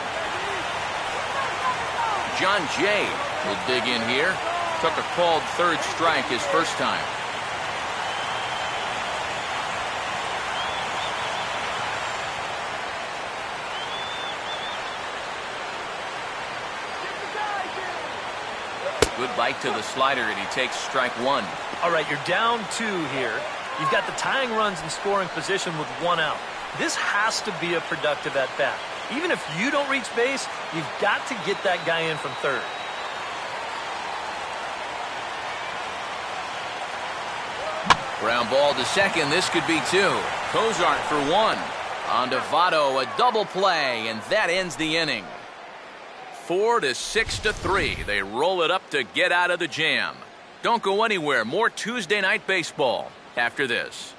John Jay will dig in here. Took a called third strike his first time. Good bite to the slider, and he takes strike 1. All right, you're down 2 here. You've got the tying runs in scoring position with 1 out. This has to be a productive at-bat. Even if you don't reach base, you've got to get that guy in from third. Ground ball to second. This could be 2. Cozart for 1. On to Votto, a double play, and that ends the inning. 4-6-3. They roll it up to get out of the jam. Don't go anywhere. More Tuesday night baseball after this.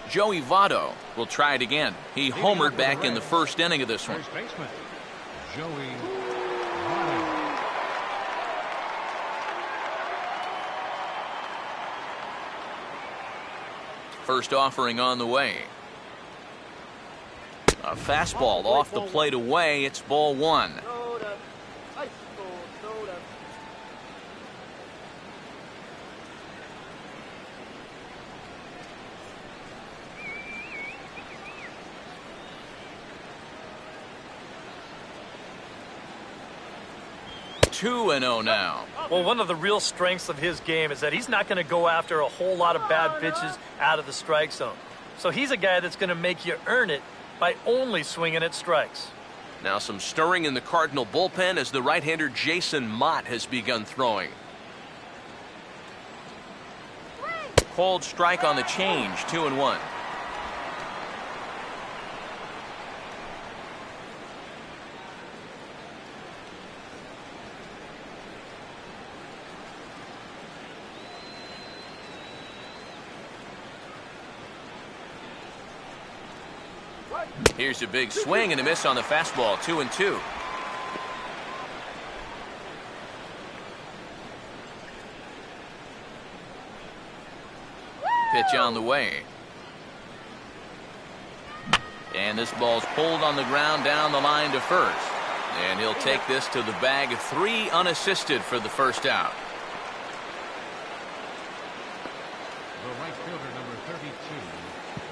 Joey Votto will try it again. He homered back in the first inning of this one. First baseman, Joey Votto. First offering on the way. A fastball off the plate away. It's ball 1. Two and 0 now. Well, one of the real strengths of his game is that he's not going to go after a whole lot of bad pitches out of the strike zone. So he's a guy that's going to make you earn it by only swinging at strikes. Now some stirring in the Cardinal bullpen as the right-hander Jason Mott has begun throwing. Called strike on the change, 2-1. Here's a big swing and a miss on the fastball, 2-2. Pitch on the way. And this ball's pulled on the ground down the line to first. And he'll take this to the bag of 3 unassisted for the first out. The right fielder, number 32,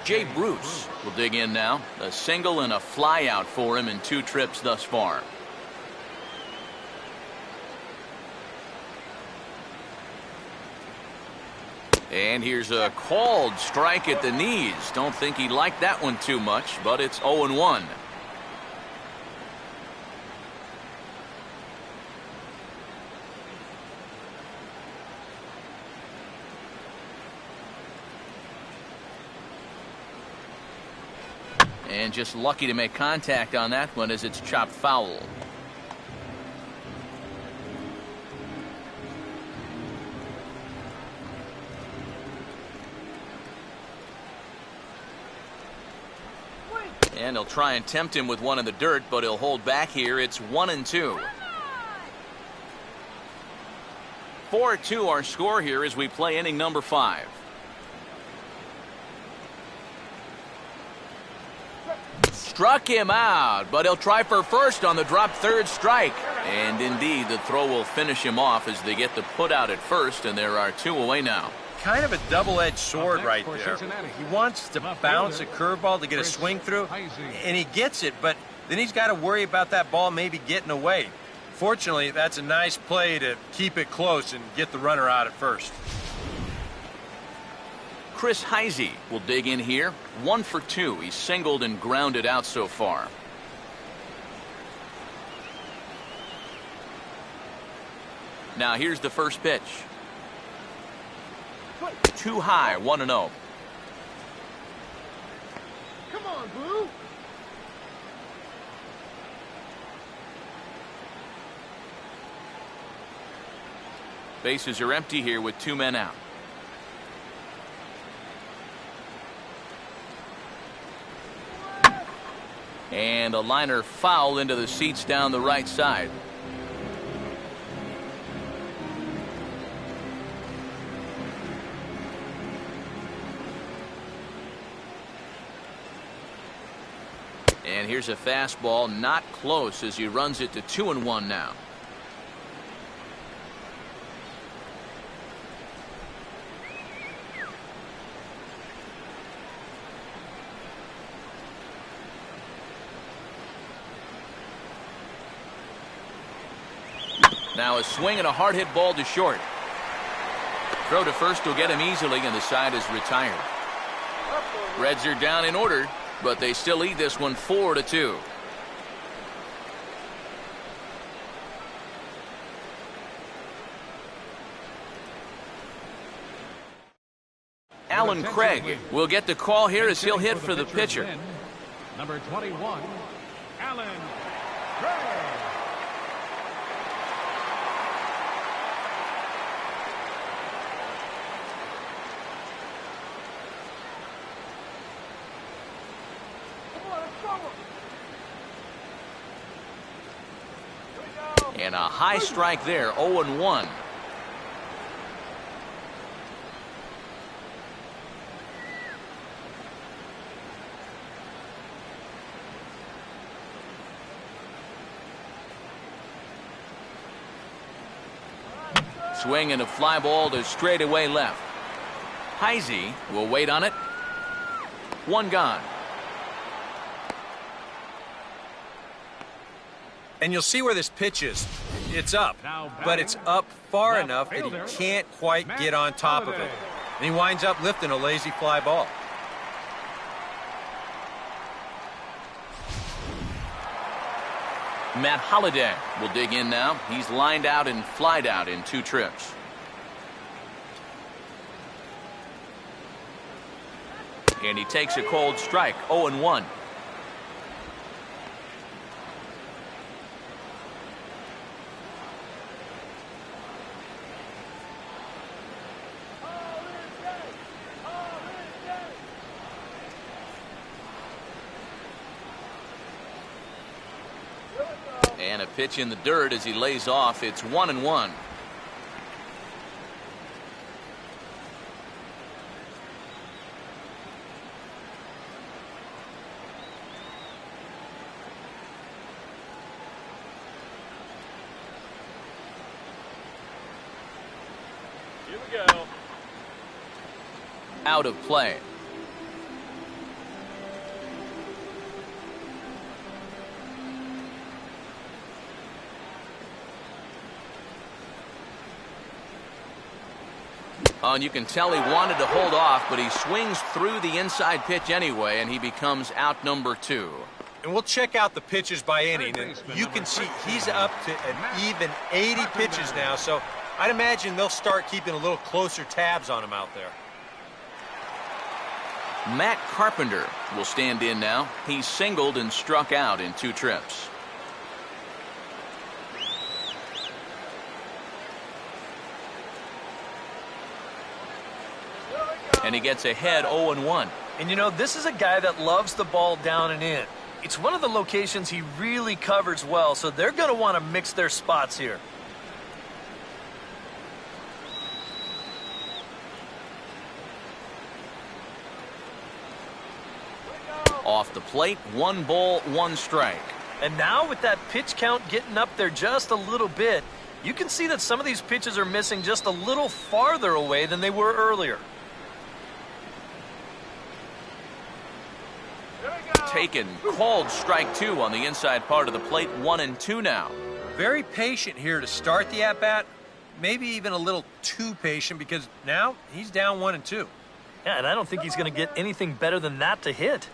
Jay Bruce will dig in now. A single and a fly out for him in 2 trips thus far. And here's a called strike at the knees. Don't think he liked that one too much, but it's 0-1. And just lucky to make contact on that one as it's chopped foul. And he'll try and tempt him with one in the dirt, but he'll hold back here. It's 1-2. 4-2 our score here as we play inning number 5. Struck him out, but he'll try for first on the drop third strike. And indeed, the throw will finish him off as they get the put out at first, and there are 2 away now. Kind of a double-edged sword right there. He wants to bounce a curveball to get a swing through, and he gets it, but then he's got to worry about that ball maybe getting away. Fortunately, that's a nice play to keep it close and get the runner out at first. Chris Heisey will dig in here. 1 for 2. He's singled and grounded out so far. Now here's the first pitch. Too high, 1-0. Come on, Blue. Bases are empty here with 2 men out. And a liner foul into the seats down the right side. And here's a fastball, not close as he runs it to 2-1 now. Now a swing and a hard hit ball to short. Throw to first will get him easily, and the side is retired. Reds are down in order, but they still lead this one 4-2. Alan Craig will get the call here as he'll hit for the pitcher. Number 21, Alan Craig. And a high strike there, 0-1. Swing and a fly ball to straightaway left. Heisey will wait on it. 1 gone. And you'll see where this pitch is. It's up, but it's up far enough that he can't quite get on top of it. And he winds up lifting a lazy fly ball. Matt Holliday will dig in now. He's lined out and flied out in 2 trips. And he takes a cold strike, 0-1. And a pitch in the dirt as he lays off. It's 1-1. Here we go. Out of play. Oh, and you can tell he wanted to hold off, but he swings through the inside pitch anyway, and he becomes out number 2. And we'll check out the pitches by inning, and you can see he's up to an even 80 pitches now, so I'd imagine they'll start keeping a little closer tabs on him out there. Matt Carpenter will stand in now. He's singled and struck out in 2 trips. And he gets ahead 0-1. And you know, this is a guy that loves the ball down and in. It's one of the locations he really covers well, so they're going to want to mix their spots here. Off the plate, 1 ball, 1 strike. And now with that pitch count getting up there just a little bit, you can see that some of these pitches are missing just a little farther away than they were earlier. Taken, called strike 2 on the inside part of the plate, 1-2 now. Very patient here to start the at-bat. Maybe even a little too patient because now he's down 1-2. Yeah, and I don't think he's going to get anything better than that to hit.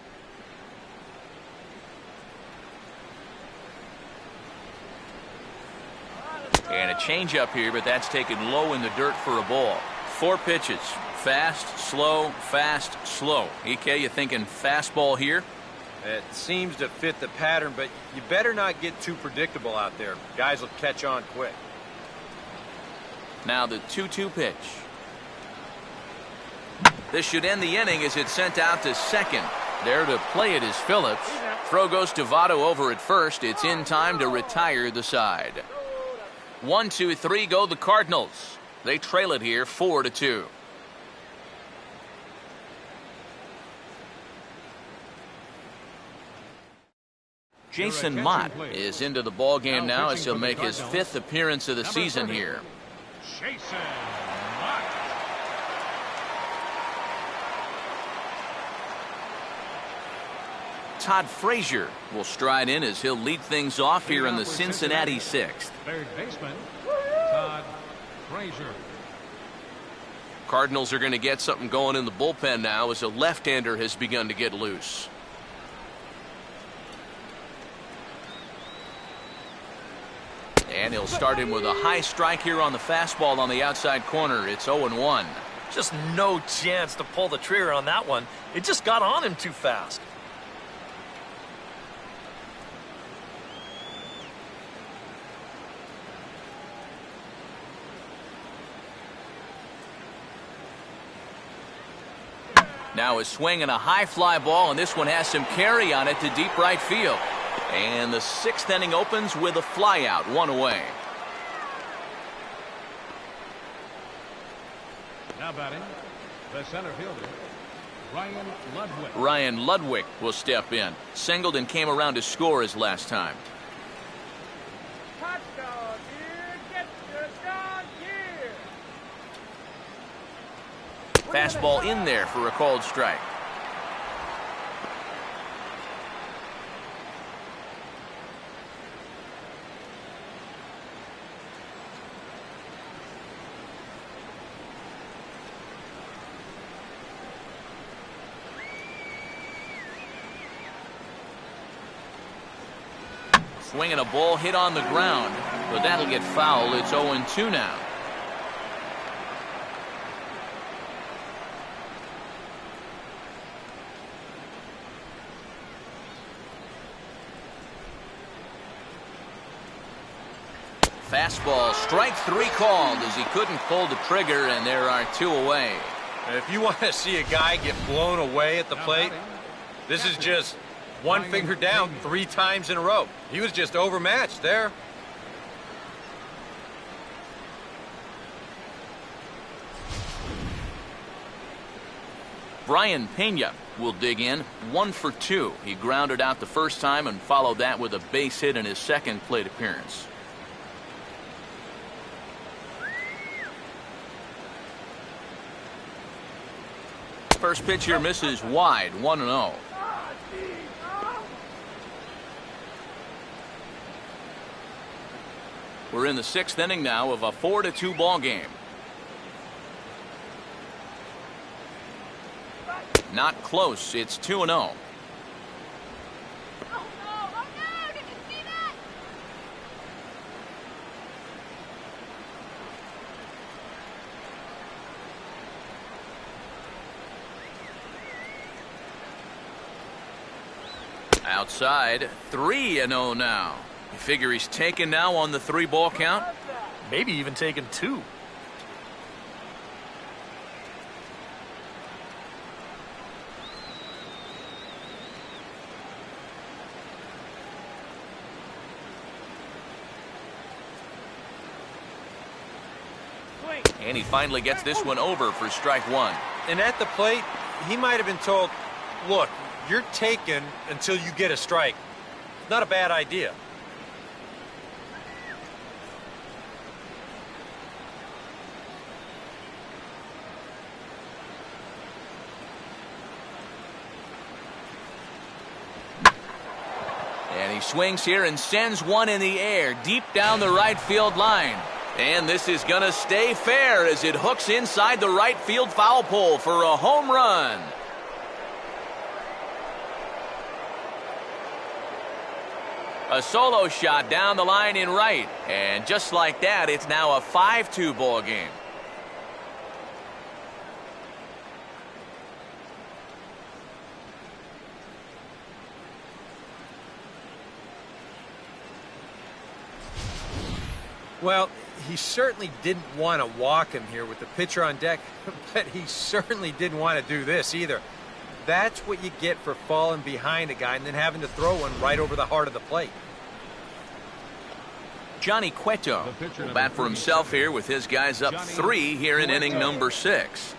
And a changeup here, but that's taken low in the dirt for a ball. 4 pitches. Fast, slow, fast, slow. EK, you thinking fastball here? It seems to fit the pattern, but you better not get too predictable out there. Guys will catch on quick. Now the 2-2 pitch. This should end the inning as it's sent out to second. There to play it is Phillips. Throw goes to Votto over at first. It's in time to retire the side. 1-2-3 go the Cardinals. They trail it here 4-2. Jason Mott is into the ball game now as he'll make his 5th appearance of the season here. Jason Mott. Todd Frazier will stride in as he'll lead things off here in the Cincinnati 6th. Third baseman, Todd Frazier. Cardinals are going to get something going in the bullpen now as a left-hander has begun to get loose. And he'll start him with a high strike here on the fastball on the outside corner. It's 0-1. Just no chance to pull the trigger on that one. It just got on him too fast. Now a swing and a high fly ball, and this one has some carry on it to deep right field. And the 6th inning opens with a fly out, 1 away. Now batting, the center fielder, Ryan Ludwig. Ryan Ludwig will step in. Singled and came around to score his last time. Hot dog here, get your dog here. Fastball in there for a called strike. Swinging a ball hit on the ground, but that'll get foul. It's 0-2 now. Fastball, strike 3 called as he couldn't pull the trigger, and there are 2 away. And if you want to see a guy get blown away at the plate, this is just one finger down 3 times in a row. He was just overmatched there. Brian Pena will dig in, 1 for 2. He grounded out the first time and followed that with a base hit in his second plate appearance. First pitch here misses wide, 1-0. We're in the 6th inning now of a 4-2 ball game. Not close. It's 2-0. Oh no! Oh no! Did you see that? Outside, 3-0 now. You figure he's taken now on the 3-ball count? Maybe even taking 2. And he finally gets this one over for strike 1. And at the plate, he might have been told, look, you're taken until you get a strike. Not a bad idea. And he swings here and sends one in the air deep down the right field line. And this is going to stay fair as it hooks inside the right field foul pole for a home run. A solo shot down the line in right. And just like that, it's now a 5-2 ball game. Well, he certainly didn't want to walk him here with the pitcher on deck, but he certainly didn't want to do this either. That's what you get for falling behind a guy and then having to throw one right over the heart of the plate. Johnny Cueto will bat for himself here with his guys up 3 here in inning number 6.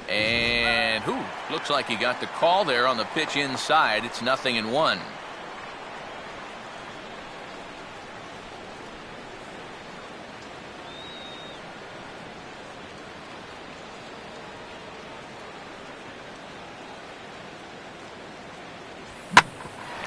And looks like he got the call there on the pitch inside. It's 0-1.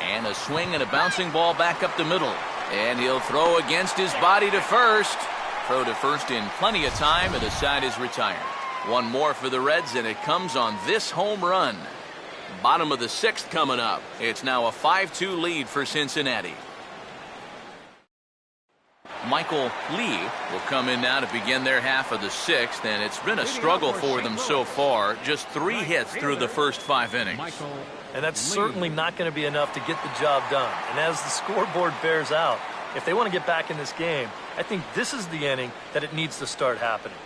And a swing and a bouncing ball back up the middle. And he'll throw against his body to first. Throw to first in plenty of time, and the side is retired. One more for the Reds, and it comes on this home run. Bottom of the 6th coming up. It's now a 5-2 lead for Cincinnati. Michael Lee will come in now to begin their half of the 6th, and it's been a struggle for them so far. Just 3 hits through the first 5 innings. And that's certainly not going to be enough to get the job done. And as the scoreboard bears out, if they want to get back in this game, I think this is the inning that it needs to start happening.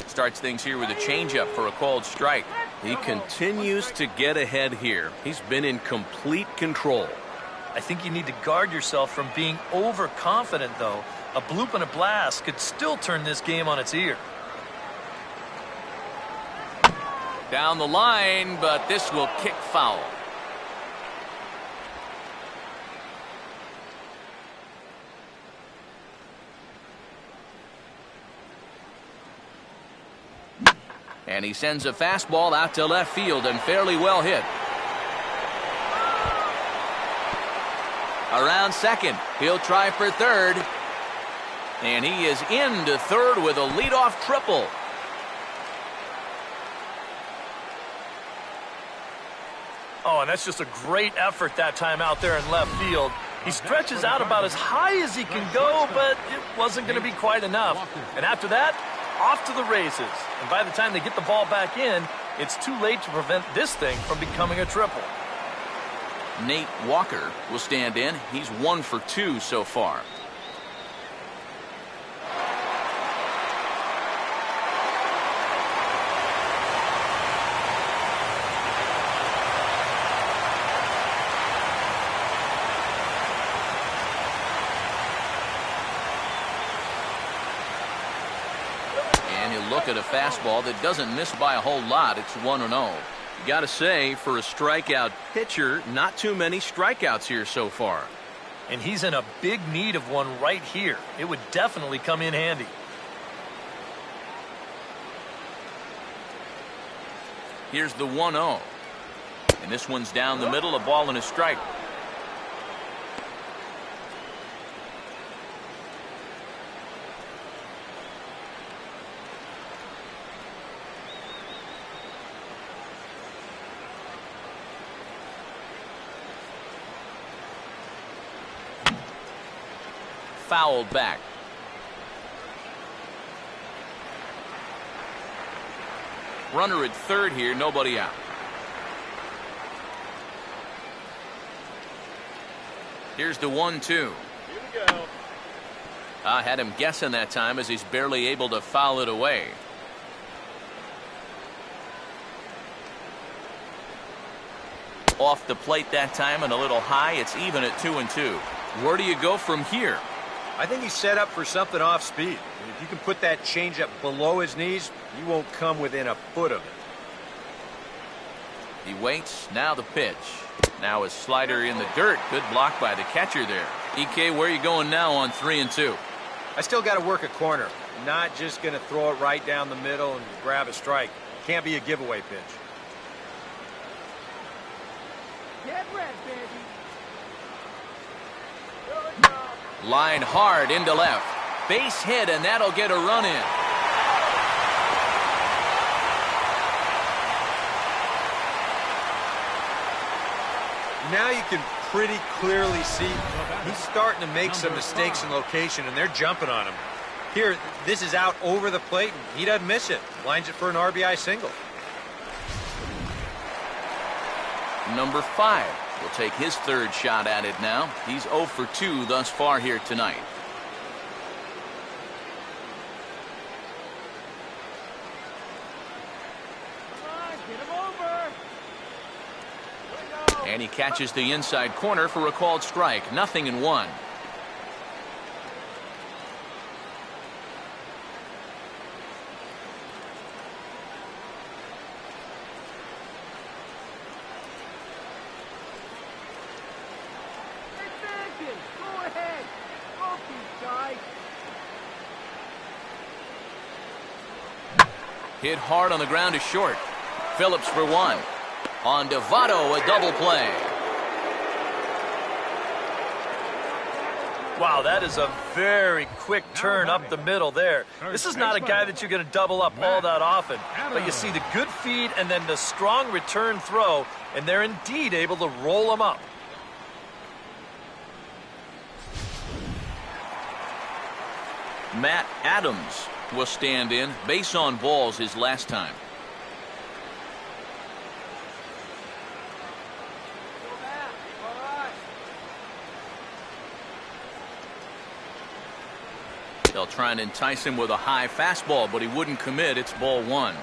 Starts things here with a changeup for a called strike. He continues to get ahead here. He's been in complete control. I think you need to guard yourself from being overconfident, though. A bloop and a blast could still turn this game on its ear. Down the line, but this will kick foul. And he sends a fastball out to left field and fairly well hit. Around second, he'll try for third. And he is into third with a leadoff triple. Oh, and that's just a great effort that time out there in left field. He stretches out about as high as he can go, but it wasn't going to be quite enough. And after that, off to the races. And by the time they get the ball back in, it's too late to prevent this thing from becoming a triple. Nate Walker will stand in. He's 1 for 2 so far. Look at a fastball that doesn't miss by a whole lot. It's 1-0. You got to say, for a strikeout pitcher, not too many strikeouts here so far. And he's in a big need of one right here. It would definitely come in handy. Here's the 1-0. And this one's down the middle, a ball and a strike. Fouled back. Runner at third here, nobody out. Here's the 1-2. Here we go. I had him guessing that time as he's barely able to foul it away. Off the plate that time and a little high. It's even at 2-2. Where do you go from here? I think he's set up for something off speed. If you can put that changeup below his knees, you won't come within a foot of it. He waits. Now the pitch. Now his slider in the dirt. Good block by the catcher there. EK, where are you going now on 3-2? I still got to work a corner. Not just going to throw it right down the middle and grab a strike. Can't be a giveaway pitch. Get red, baby. Line hard into left. Base hit, and that'll get a run in. Now you can pretty clearly see he's starting to make some mistakes in location, and they're jumping on him. Here, this is out over the plate, and he doesn't miss it. Lines it for an RBI single. Number 5 will take his third shot at it now. He's 0 for 2 thus far here tonight. And he catches the inside corner for a called strike. 0-1. Go ahead. Go, keep guys. Hit hard on the ground is short. Phillips for 1. On Devato, a double play. Wow, that is a very quick turn up the middle there. This is not a guy that you're going to double up all that often. But you see the good feed and then the strong return throw, and they're indeed able to roll him up. Matt Adams will stand in. Base on balls his last time. They'll try and entice him with a high fastball, but he wouldn't commit. It's ball 1.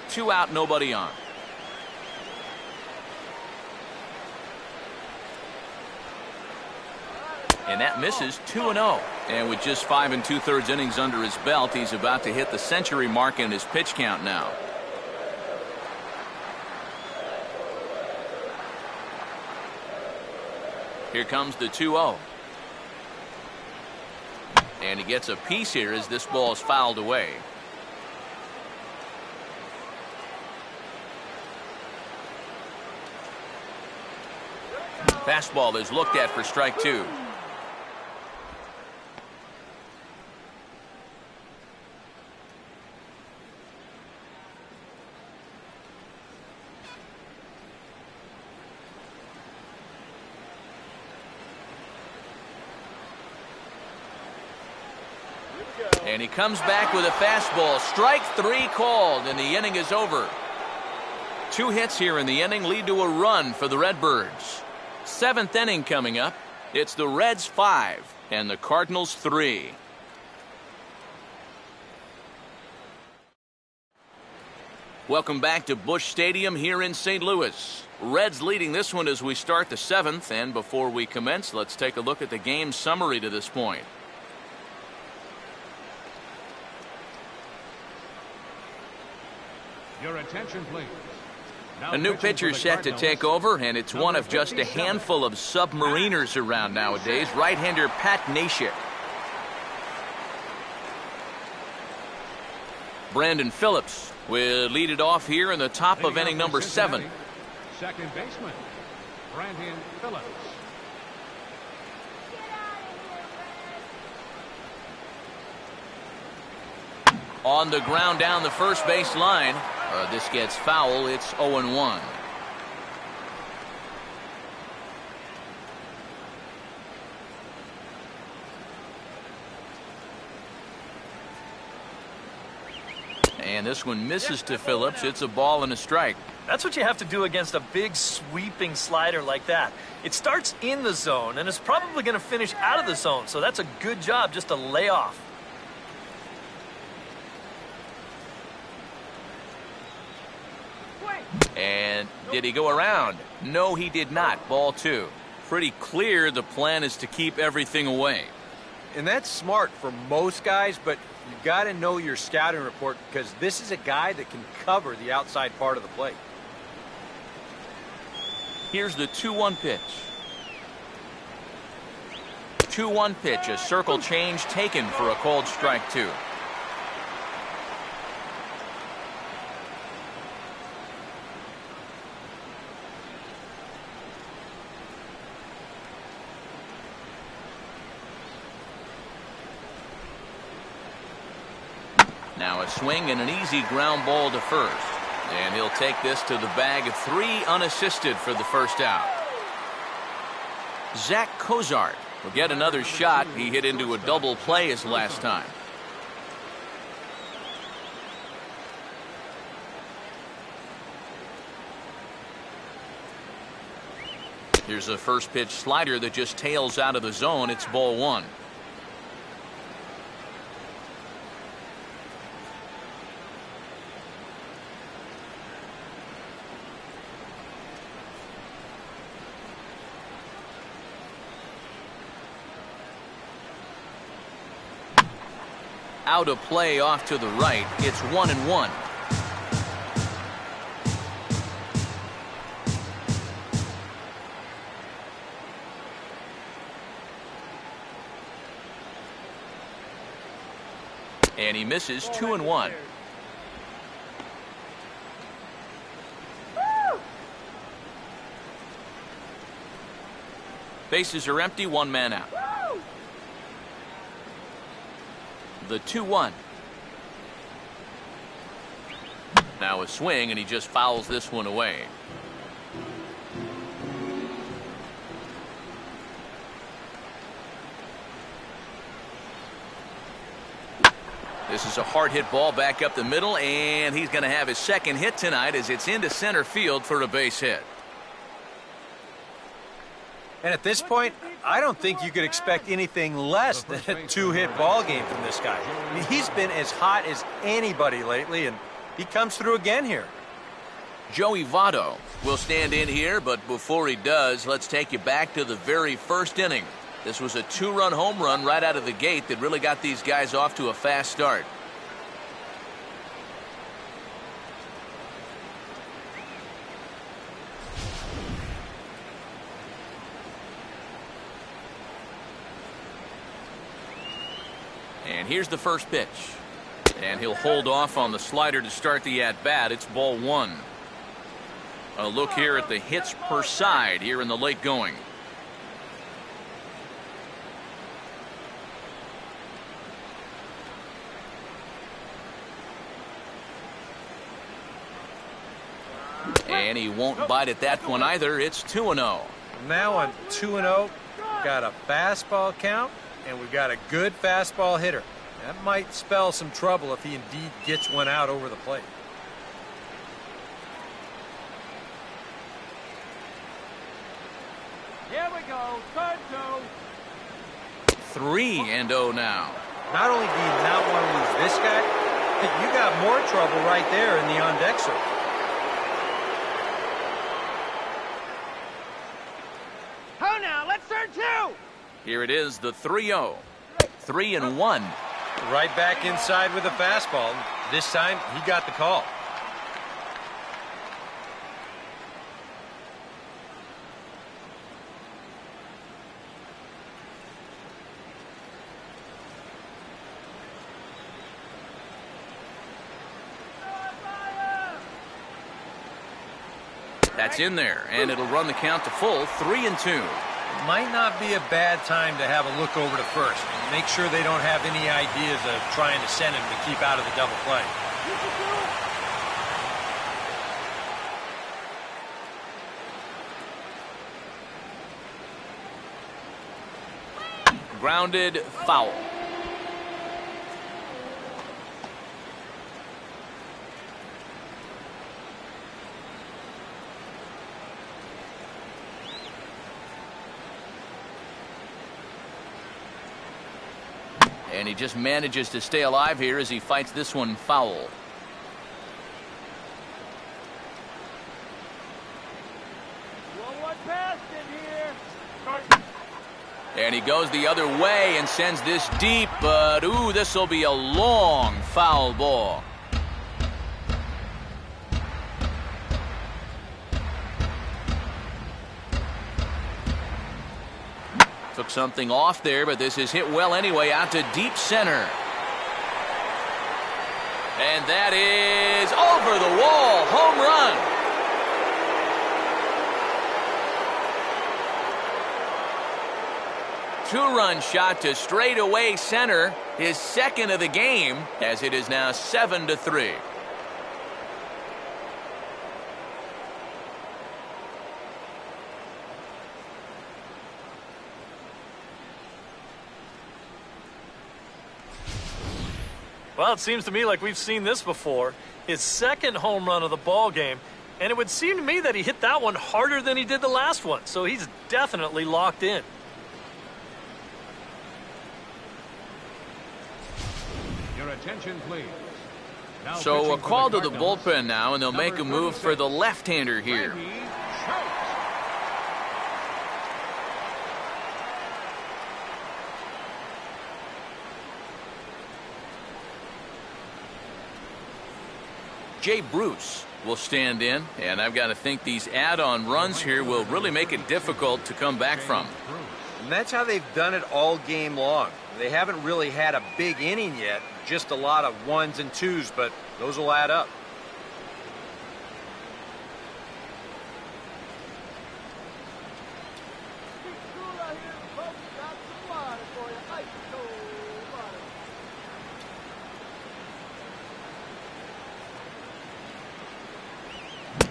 Two out, nobody on. And that misses. 2-0. And with just 5 2/3 innings under his belt, he's about to hit the century mark in his pitch count now. Here comes the 2-0. And he gets a piece here as this ball is fouled away. Fastball is looked at for strike 2. And he comes back with a fastball. Strike 3 called, and the inning is over. 2 hits here in the inning lead to a run for the Redbirds. 7th inning coming up. It's the Reds 5 and the Cardinals 3. Welcome back to Busch Stadium here in St. Louis. Reds leading this one as we start the 7th, and before we commence, let's take a look at the game summary to this point. Your attention, please. A new pitcher set to take over, and it's one of just a handful of submariners around nowadays. Right-hander Pat Neshek. Brandon Phillips will lead it off here in the top of inning number 7. Second baseman, Brandon Phillips. On the ground down the first base line. This gets foul. It's 0-1. And this one misses to Phillips. It's a ball and a strike. That's what you have to do against a big sweeping slider like that. It starts in the zone, and it's probably going to finish out of the zone, so that's a good job just to lay off. And did he go around? No, he did not. Ball 2. Pretty clear the plan is to keep everything away. And that's smart for most guys, but you got to know your scouting report because this is a guy that can cover the outside part of the plate. Here's the 2-1 pitch. 2-1 pitch, a circle change taken for a called strike 2. Now a swing and an easy ground ball to first. And he'll take this to the bag of 3 unassisted for the first out. Zach Cozart will get another shot. He hit into a double play his last time. Here's a first pitch slider that just tails out of the zone. It's ball 1. Out of play off to the right. It's 1-1. And he misses. 2-1. Bases are empty. 1 man out. The 2-1. Now a swing, and he just fouls this one away. This is a hard hit ball back up the middle, and he's going to have his second hit tonight as it's into center field for a base hit. And at this point, I don't think you could expect anything less than a 2-hit ball game from this guy. I mean, he's been as hot as anybody lately, and he comes through again here. Joey Votto will stand in here, but before he does, let's take you back to the very first inning. This was a 2-run home run right out of the gate that really got these guys off to a fast start. And here's the first pitch. And he'll hold off on the slider to start the at-bat. It's ball 1. A look here at the hits per side here in the late going. And he won't bite at that one either. It's 2-0. Now on 2-0, got a fastball count, and we've got a good fastball hitter. That might spell some trouble if he indeed gets one out over the plate. Here we go. Turn 2. 3-0 now. Not only do you not want to lose this guy, you got more trouble right there in the on-deck circle. Oh, now, let's turn 2. Here it is, the 3-0. 3-1. Right back inside with a fastball. This time, he got the call. That's in there, and it'll run the count to full 3-2. It might not be a bad time to have a look over to first. Make sure they don't have any ideas of trying to send him to keep out of the double play. Grounded foul. And he just manages to stay alive here as he fights this one foul. One pass in here. And he goes the other way and sends this deep, but ooh, this will be a long foul ball. Took something off there, but this is hit well anyway out to deep center. And that is over the wall, home run. Two-run shot to straightaway center, his second of the game, as it is now 7-3. Well, it seems to me like we've seen this before. His second home run of the ball game, and it would seem to me that he hit that one harder than he did the last one, so he's definitely locked in. Your attention, please. Now So a pitching for call the to the Cardinals, bullpen now, and they'll make a number move for the 36, left-hander here. Randy Schultz. Jay Bruce will stand in, and I've got to think these add-on runs here will really make it difficult to come back from. And that's how they've done it all game long. They haven't really had a big inning yet, just a lot of ones and twos, but those will add up.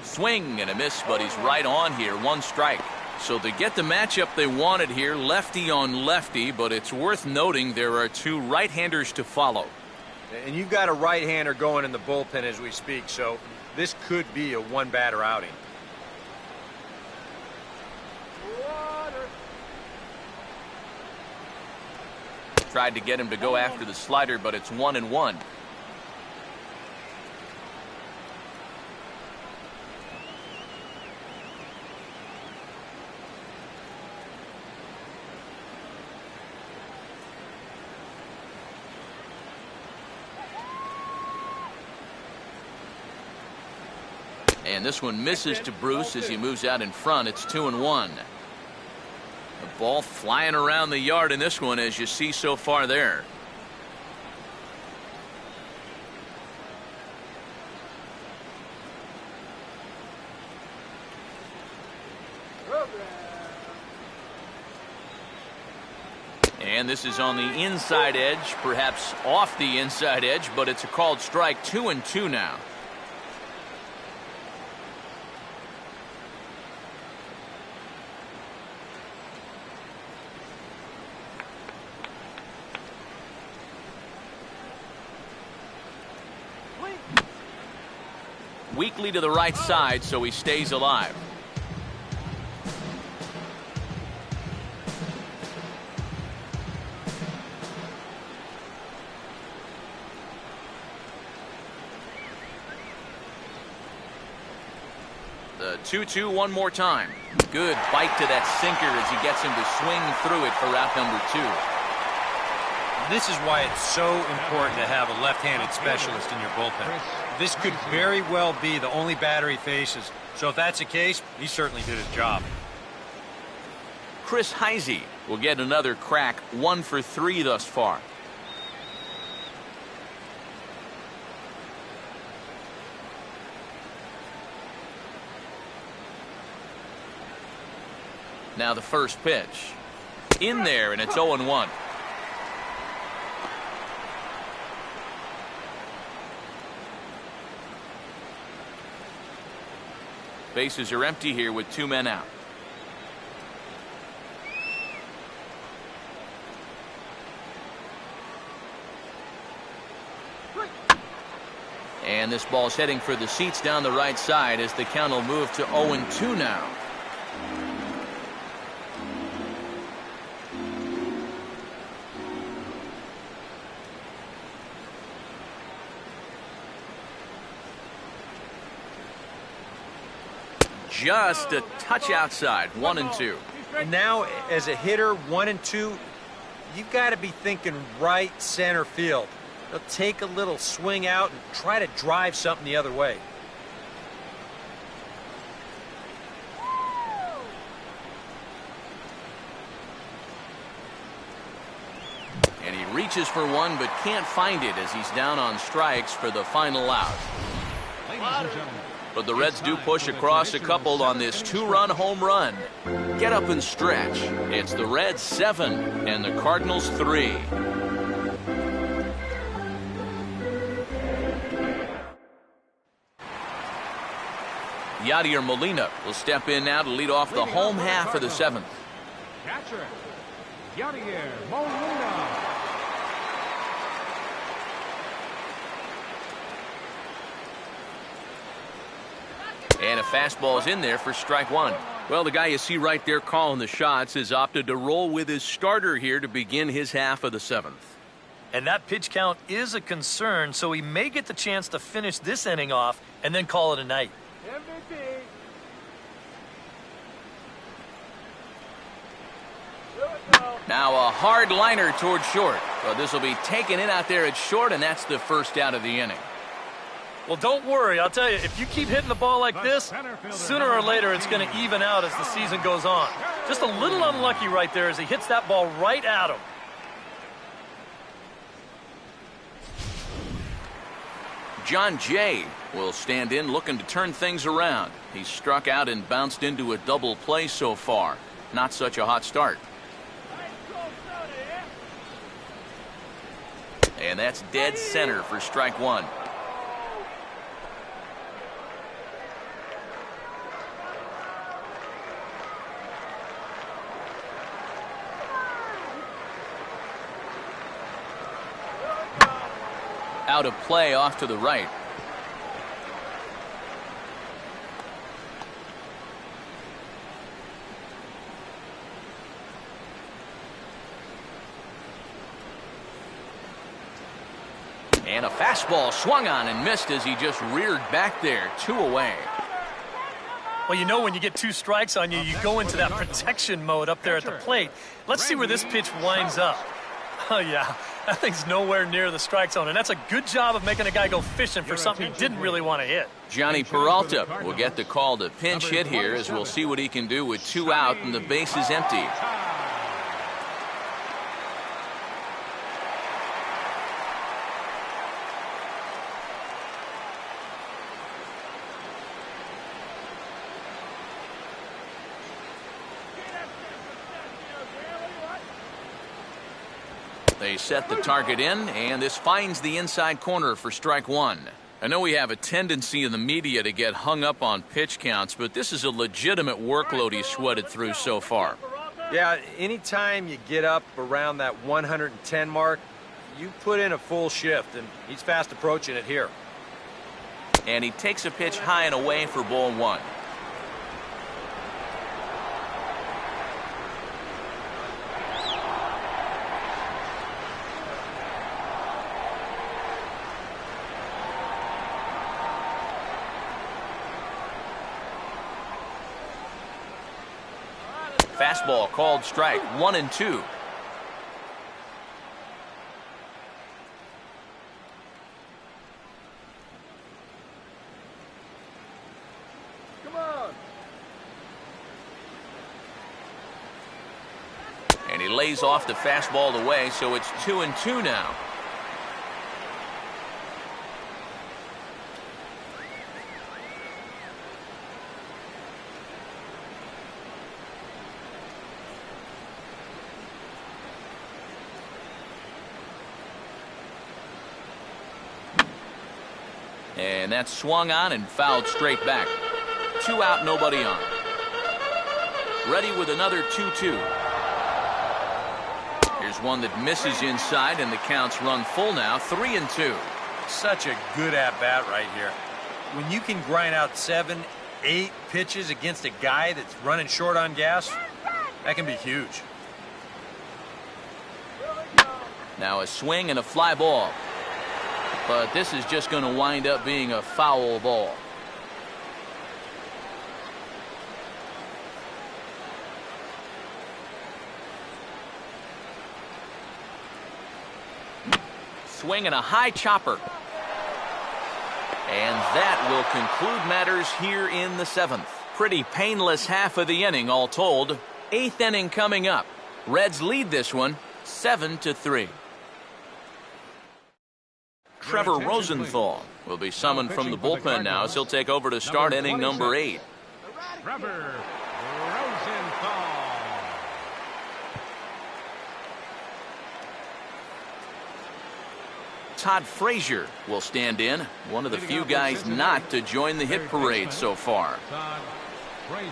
Swing and a miss, but he's right on here. One strike. So to get the matchup they wanted here, lefty on lefty, but it's worth noting there are two right-handers to follow. And you've got a right-hander going in the bullpen as we speak, so this could be a one-batter outing. Tried to get him to go after the slider, but it's 1-1. And this one misses to Bruce as he moves out in front. It's 2-1. The ball flying around the yard in this one, as you see so far there. And this is on the inside edge, perhaps off the inside edge, but it's a called strike. 2-2 now. Weakly to the right side, so he stays alive. The 2-2 one more time. Good bite to that sinker as he gets him to swing through it for out number 2. This is why it's so important to have a left-handed specialist in your bullpen. This could very well be the only batter he faces. So if that's the case, he certainly did his job. Chris Heisey will get another crack, 1 for 3 thus far. Now the first pitch. In there, and it's 0-1. Bases are empty here with 2 men out. And this ball's heading for the seats down the right side as the count will move to 0-2 now. Just a touch outside, 1-2. And now, as a hitter, 1-2, you've got to be thinking right center field. They'll take a little swing out and try to drive something the other way. And he reaches for one but can't find it as he's down on strikes for the final out. Ladies and gentlemen, But the Reds do push across a couple on this 2-run home run. Get up and stretch. It's the Reds 7 and the Cardinals 3. Yadier Molina will step in now to lead off the home half of the 7th. catcher, Yadier Molina. And a fastball's in there for strike 1. Well, the guy you see right there calling the shots has opted to roll with his starter here to begin his half of the 7th. And that pitch count is a concern, so he may get the chance to finish this inning off and then call it a night. MVP. Now a hard liner towards short. Well, this will be taken in out there at short, and that's the first out of the inning. Well, don't worry. I'll tell you, if you keep hitting the ball like this, sooner or later it's going to even out as the season goes on. Just a little unlucky right there as he hits that ball right at him. John Jay will stand in looking to turn things around. He's struck out and bounced into a double play so far. Not such a hot start. And that's dead center for strike 1. Out of play off to the right. And a fastball swung on and missed as he just reared back there. 2 away. Well, you know when you get 2 strikes on you, you go into that protection mode up there at the plate. Let's see where this pitch winds up. Oh, yeah. That thing's nowhere near the strike zone, and that's a good job of making a guy go fishing for something he didn't really want to hit. Johnny Peralta will get the call to pinch hit here as we'll see what he can do with 2 out and the base is empty. They set the target in, and this finds the inside corner for strike 1. I know we have a tendency in the media to get hung up on pitch counts, but this is a legitimate workload he's sweated through so far. Yeah, anytime you get up around that 110 mark, you put in a full shift, and he's fast approaching it here. And he takes a pitch high and away for ball 1. Fastball called strike 1-2. Come on. And he lays off the fastball away, so it's 2-2 now. And that's swung on and fouled straight back. 2 out, nobody on. Ready with another 2-2. Here's one that misses inside, and the count's run full now, 3-2. Such a good at-bat right here. When you can grind out 7, 8 pitches against a guy that's running short on gas, that can be huge. Now a swing and a fly ball. But this is just going to wind up being a foul ball. Swing and a high chopper. And that will conclude matters here in the 7th. Pretty painless half of the inning all told. 8th inning coming up. Reds lead this one 7-3. Trevor Rosenthal will be summoned from the bullpen now as he'll take over to start inning number 8. Trevor Rosenthal. Todd Frazier will stand in, one of the few guys not to join the hit parade so far. Todd Frazier.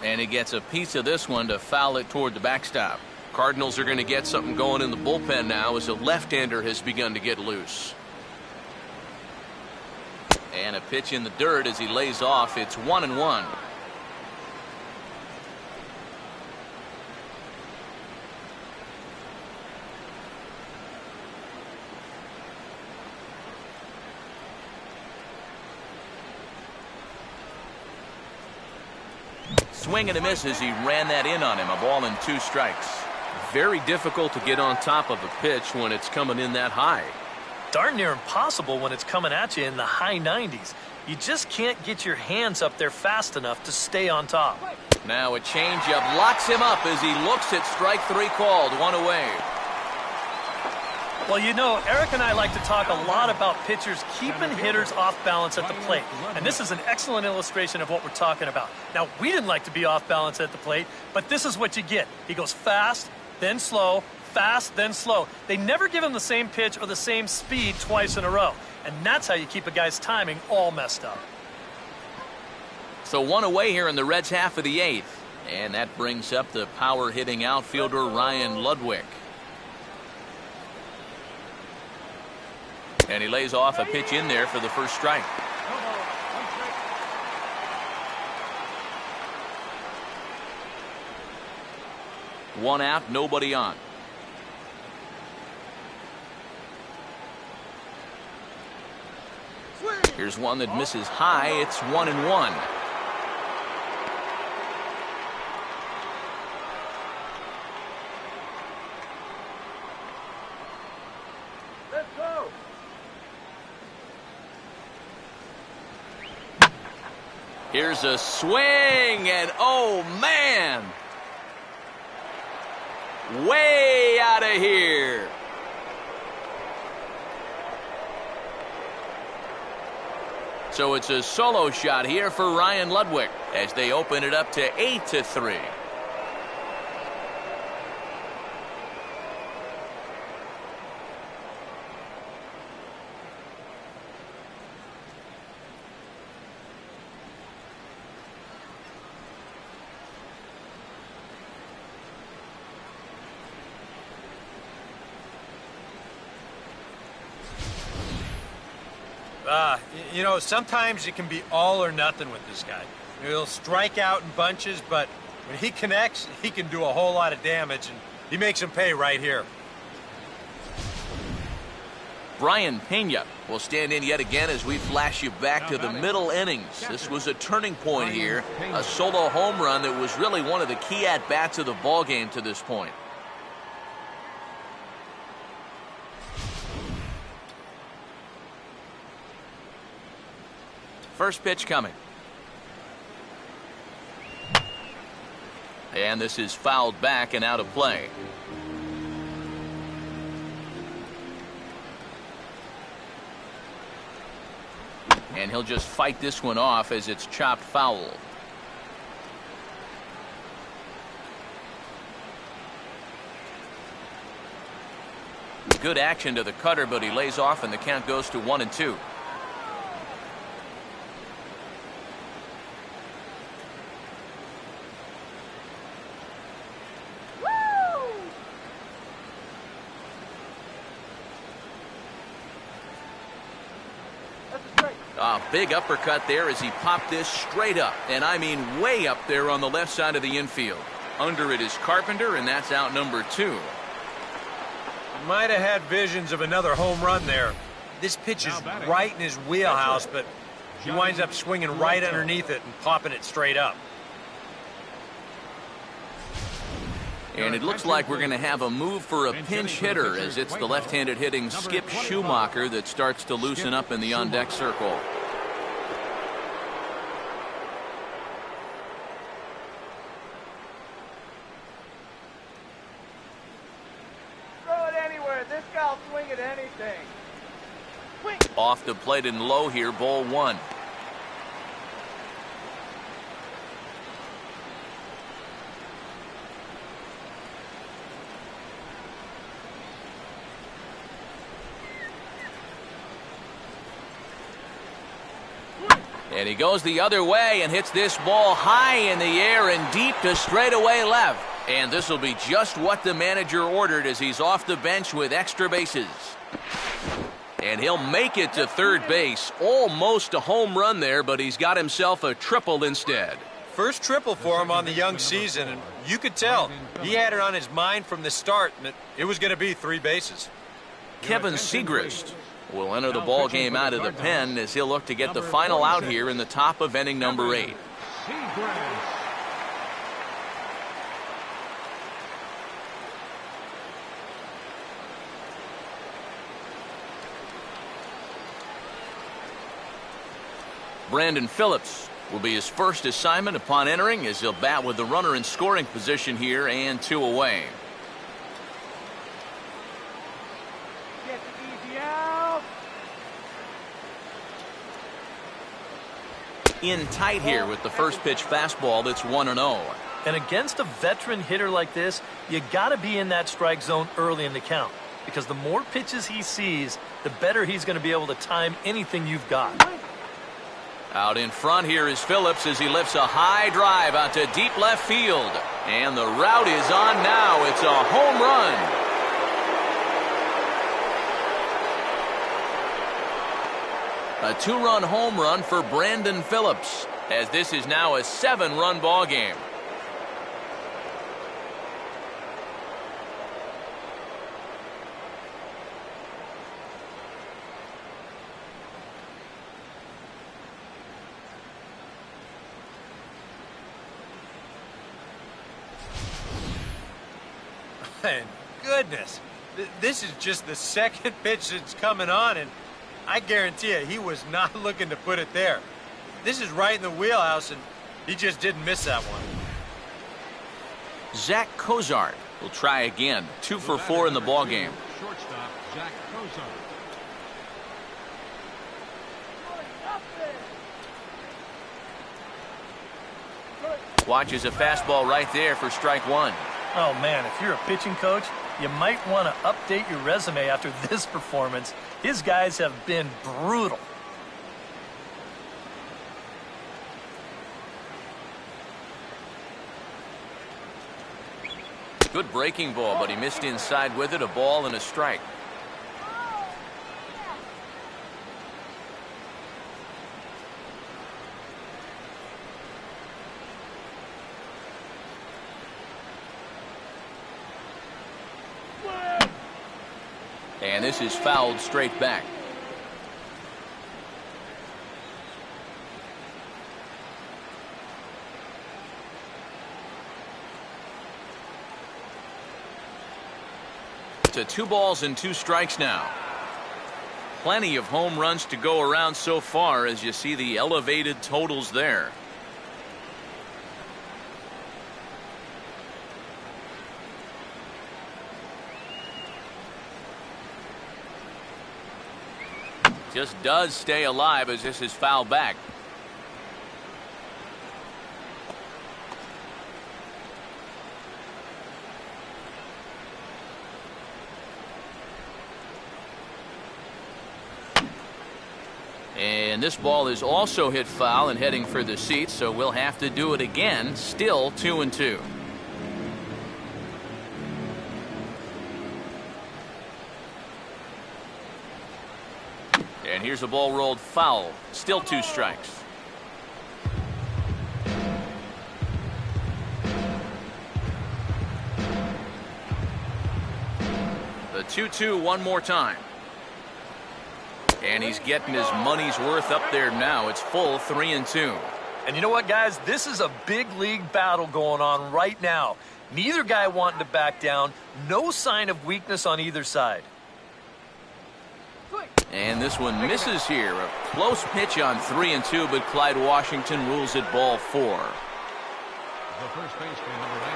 And he gets a piece of this one to foul it toward the backstop. Cardinals are going to get something going in the bullpen now as a left-hander has begun to get loose. And a pitch in the dirt as he lays off. It's 1-1. Swing and a miss as he ran that in on him. A ball and 2 strikes. Very difficult to get on top of a pitch when it's coming in that high. Darn near impossible when it's coming at you in the high 90s. You just can't get your hands up there fast enough to stay on top. Now a changeup locks him up as he looks at strike 3 called. 1 away. Well, you know, Eric and I like to talk a lot about pitchers keeping hitters off balance at the plate. And this is an excellent illustration of what we're talking about. Now, we didn't like to be off balance at the plate, but this is what you get. He goes fast, then slow, fast, then slow. They never give him the same pitch or the same speed twice in a row. And that's how you keep a guy's timing all messed up. So 1 away here in the Reds' half of the 8th. And that brings up the power-hitting outfielder Ryan Ludwig. And he lays off a pitch in there for the first strike. 1 out, nobody on. Here's one that misses high. It's 1-1. Let's go. Here's a swing, and oh man, way out of here. So it's a solo shot here for Ryan Ludwig as they open it up to 8-3. You know, sometimes it can be all or nothing with this guy. He'll strike out in bunches, but when he connects, he can do a whole lot of damage, and he makes him pay right here. Brian Pena will stand in yet again as we flash you back to the middle innings. This was a turning point here, a solo home run that was really one of the key at-bats of the ballgame to this point. First pitch coming. And this is fouled back and out of play. And he'll just fight this one off as it's chopped foul. Good action to the cutter, but he lays off and the count goes to 1-2. A big uppercut there as he popped this straight up, and I mean way up there on the left side of the infield. Under it is Carpenter, and that's out number 2. Might have had visions of another home run there. This pitch is right in his wheelhouse, but he winds up swinging right underneath it and popping it straight up. And it looks like we're going to have a move for a pinch hitter, as it's the left-handed hitting Skip Schumacher that starts to loosen up in the on-deck circle. Throw it anywhere. This guy'll swing at anything. Swing. Off the plate and low here, ball 1. And he goes the other way and hits this ball high in the air and deep to straightaway left. And this will be just what the manager ordered as he's off the bench with extra bases. And he'll make it to third base. Almost a home run there, but he's got himself a triple instead. First triple for him on the young season, and you could tell he had it on his mind from the start that it was going to be 3 bases. Kevin Segrist will enter the ball game out of the pen as he'll look to get the final out here in the top of inning number 8. Brandon Phillips will be his first assignment upon entering as he'll bat with the runner in scoring position here and 2 away. Get the easy out. In tight here with the first pitch fastball that's 1-0. And against a veteran hitter like this, you got to be in that strike zone early in the count, because the more pitches he sees, the better he's going to be able to time anything you've got. Out in front here is Phillips as he lifts a high drive out to deep left field. And the route is on now. It's a home run. A 2-run home run for Brandon Phillips, as this is now a 7-run ball game. And goodness, this is just the second pitch that's coming on, and I guarantee you he was not looking to put it there. This is right in the wheelhouse, and he just didn't miss that one. Zach Cozart will try again. 2 for 4 in the ball game. Shortstop Zach Cozart. Watches a fastball right there for strike 1. Oh, man, if you're a pitching coach, you might want to update your resume after this performance. His guys have been brutal. Good breaking ball, but he missed inside with it. A ball and a strike. And this is fouled straight back. To 2 balls and 2 strikes now. Plenty of home runs to go around so far as you see the elevated totals there. Just does stay alive as this is fouled back. this ball is also hit foul and heading for the seats, so we'll have to do it again. Still 2-2. And here's a ball rolled foul. Still 2 strikes. The 2-2 one more time. And he's getting his money's worth up there now. It's full 3-2. And you know what, guys? This is a big league battle going on right now. Neither guy wanting to back down. No sign of weakness on either side. And this one misses here. A close pitch on 3-2, but Clyde Washington rules it ball 4. The first baseman, number 19,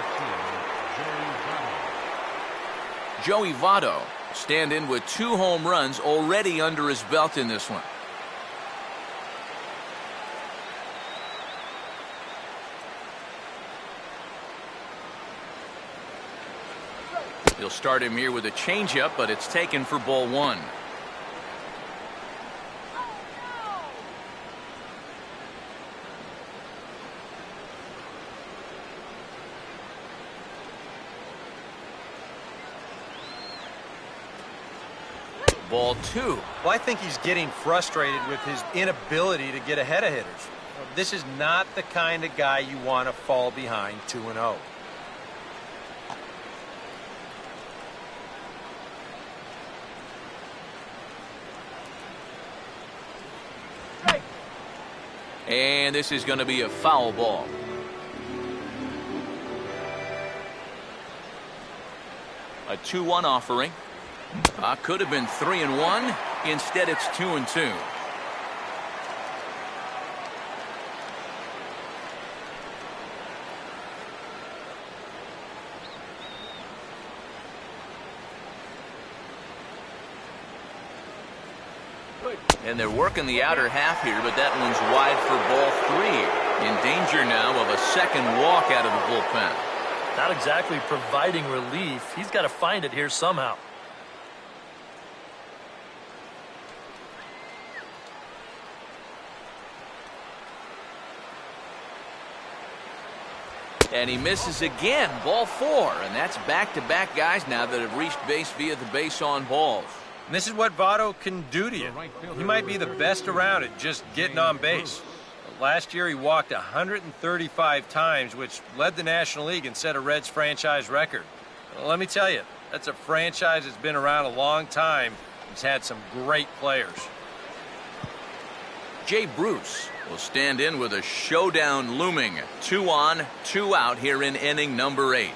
Joey Votto stand in with 2 home runs already under his belt in this one. He'll start him here with a changeup, but it's taken for ball 1. Ball 2. Well, I think he's getting frustrated with his inability to get ahead of hitters. This is not the kind of guy you want to fall behind 2-0. And this is going to be a foul ball. A 2-1 offering. Could have been 3-1. Instead, it's 2-2. And they're working the outer half here, but that one's wide for ball 3. In danger now of a second walk out of the bullpen. Not exactly providing relief. He's got to find it here somehow. And he misses again. Ball 4. And that's back-to-back guys now that have reached base via the base on balls. And this is what Votto can do to you. He might be the best around at just getting on base. Last year he walked 135 times, which led the National League and set a Reds franchise record. Well, let me tell you, that's a franchise that's been around a long time. It's had some great players. Jay Bruce will stand in with a showdown looming. 2 on, 2 out here in inning number 8.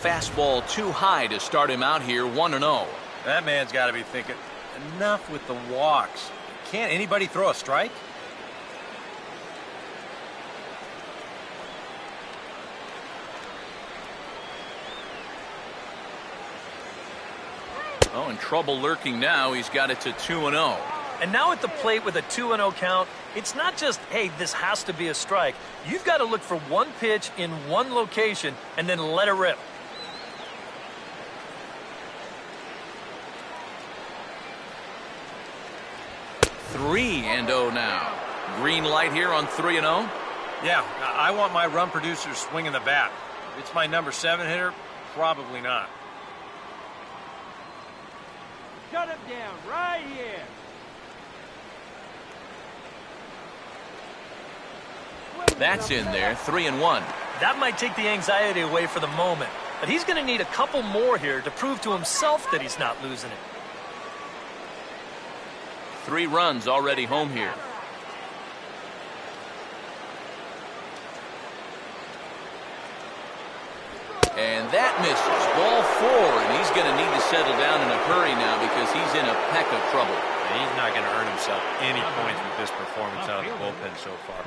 Fastball too high to start him out here, 1-0. That man's got to be thinking, enough with the walks. Can't anybody throw a strike? Oh, and trouble lurking now. He's got it to 2-0. And now at the plate with a 2-0 count, it's not just, hey, this has to be a strike. You've got to look for one pitch in one location and then let it rip. Three and 0 now. Green light here on 3-0. Yeah, I want my run producer swinging the bat. If it's my number 7 hitter, probably not. Shut him down right here. That's in there, 3-1. That might take the anxiety away for the moment. But he's going to need a couple more here to prove to himself that he's not losing it. 3 runs already home here. And that misses. Ball 4, and he's going to need to settle down in a hurry now because he's in a peck of trouble. He's not going to earn himself any points with this performance out of the bullpen so far.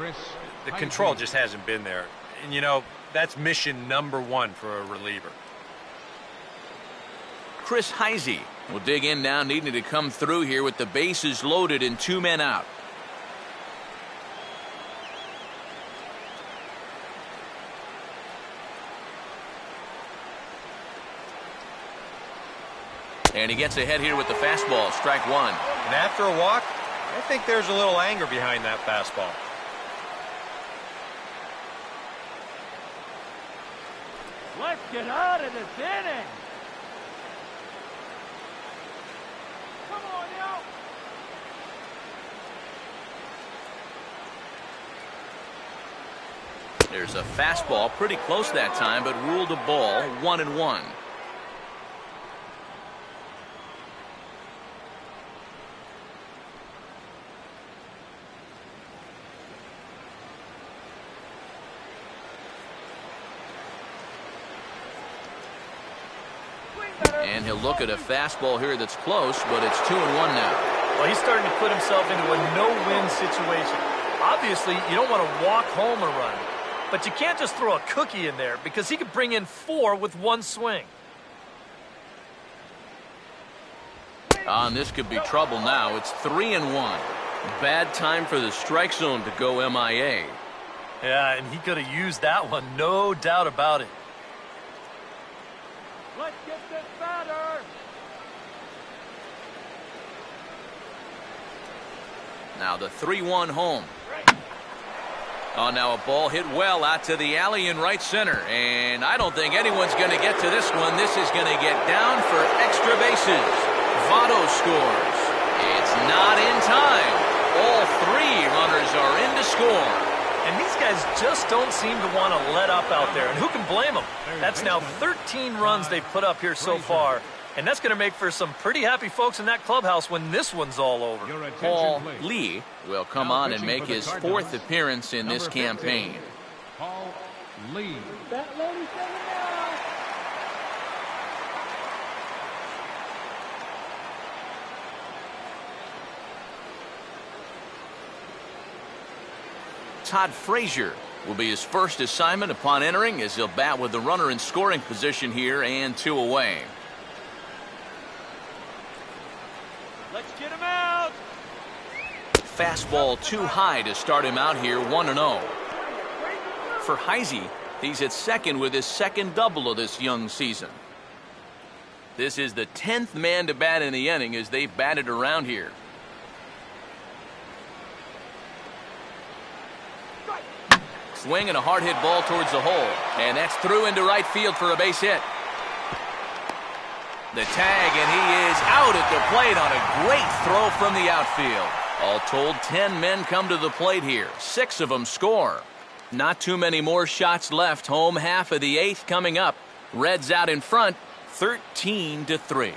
The control just hasn't been there. And, you know, that's mission number 1 for a reliever. Chris Heisey will dig in now, needing to come through here with the bases loaded and 2 men out. And he gets ahead here with the fastball, strike one. And after a walk, I think there's a little anger behind that fastball. Let's get out of this inning. Come on, yo. There's a fastball pretty close that time, but ruled a ball, 1-1. And he'll look at a fastball here that's close, but it's 2-1 now. Well, he's starting to put himself into a no-win situation. Obviously, you don't want to walk home a run, but you can't just throw a cookie in there because he could bring in 4 with one swing. This could be trouble now. It's 3-1. Bad time for the strike zone to go MIA. Yeah, and he could have used that one, no doubt about it. Let's get this batter. Now the 3-1 home. Now a ball hit well out to the alley in right center. And I don't think anyone's going to get to this one. This is going to get down for extra bases. Votto scores. It's not in time. All 3 runners are in to score. And these guys just don't seem to want to let up out there. And who can blame them? That's now 13 runs they've put up here so far. And that's going to make for some pretty happy folks in that clubhouse when this one's all over. Paul Lee will come on and make his 4th appearance in this campaign. Paul Lee. That lady's coming now. Todd Frazier will be his first assignment upon entering, as he'll bat with the runner in scoring position here and 2 away. Let's get him out. Fastball too high to start him out here, 1-0. For Heisey, he's at second with his second double of this young season. This is the 10th man to bat in the inning as they've batted around here. Swing and a hard hit ball towards the hole. And that's through into right field for a base hit. The tag, and he is out at the plate on a great throw from the outfield. All told, 10 men come to the plate here. 6 of them score. Not too many more shots left. Home half of the 8th coming up. Reds out in front, 13-3.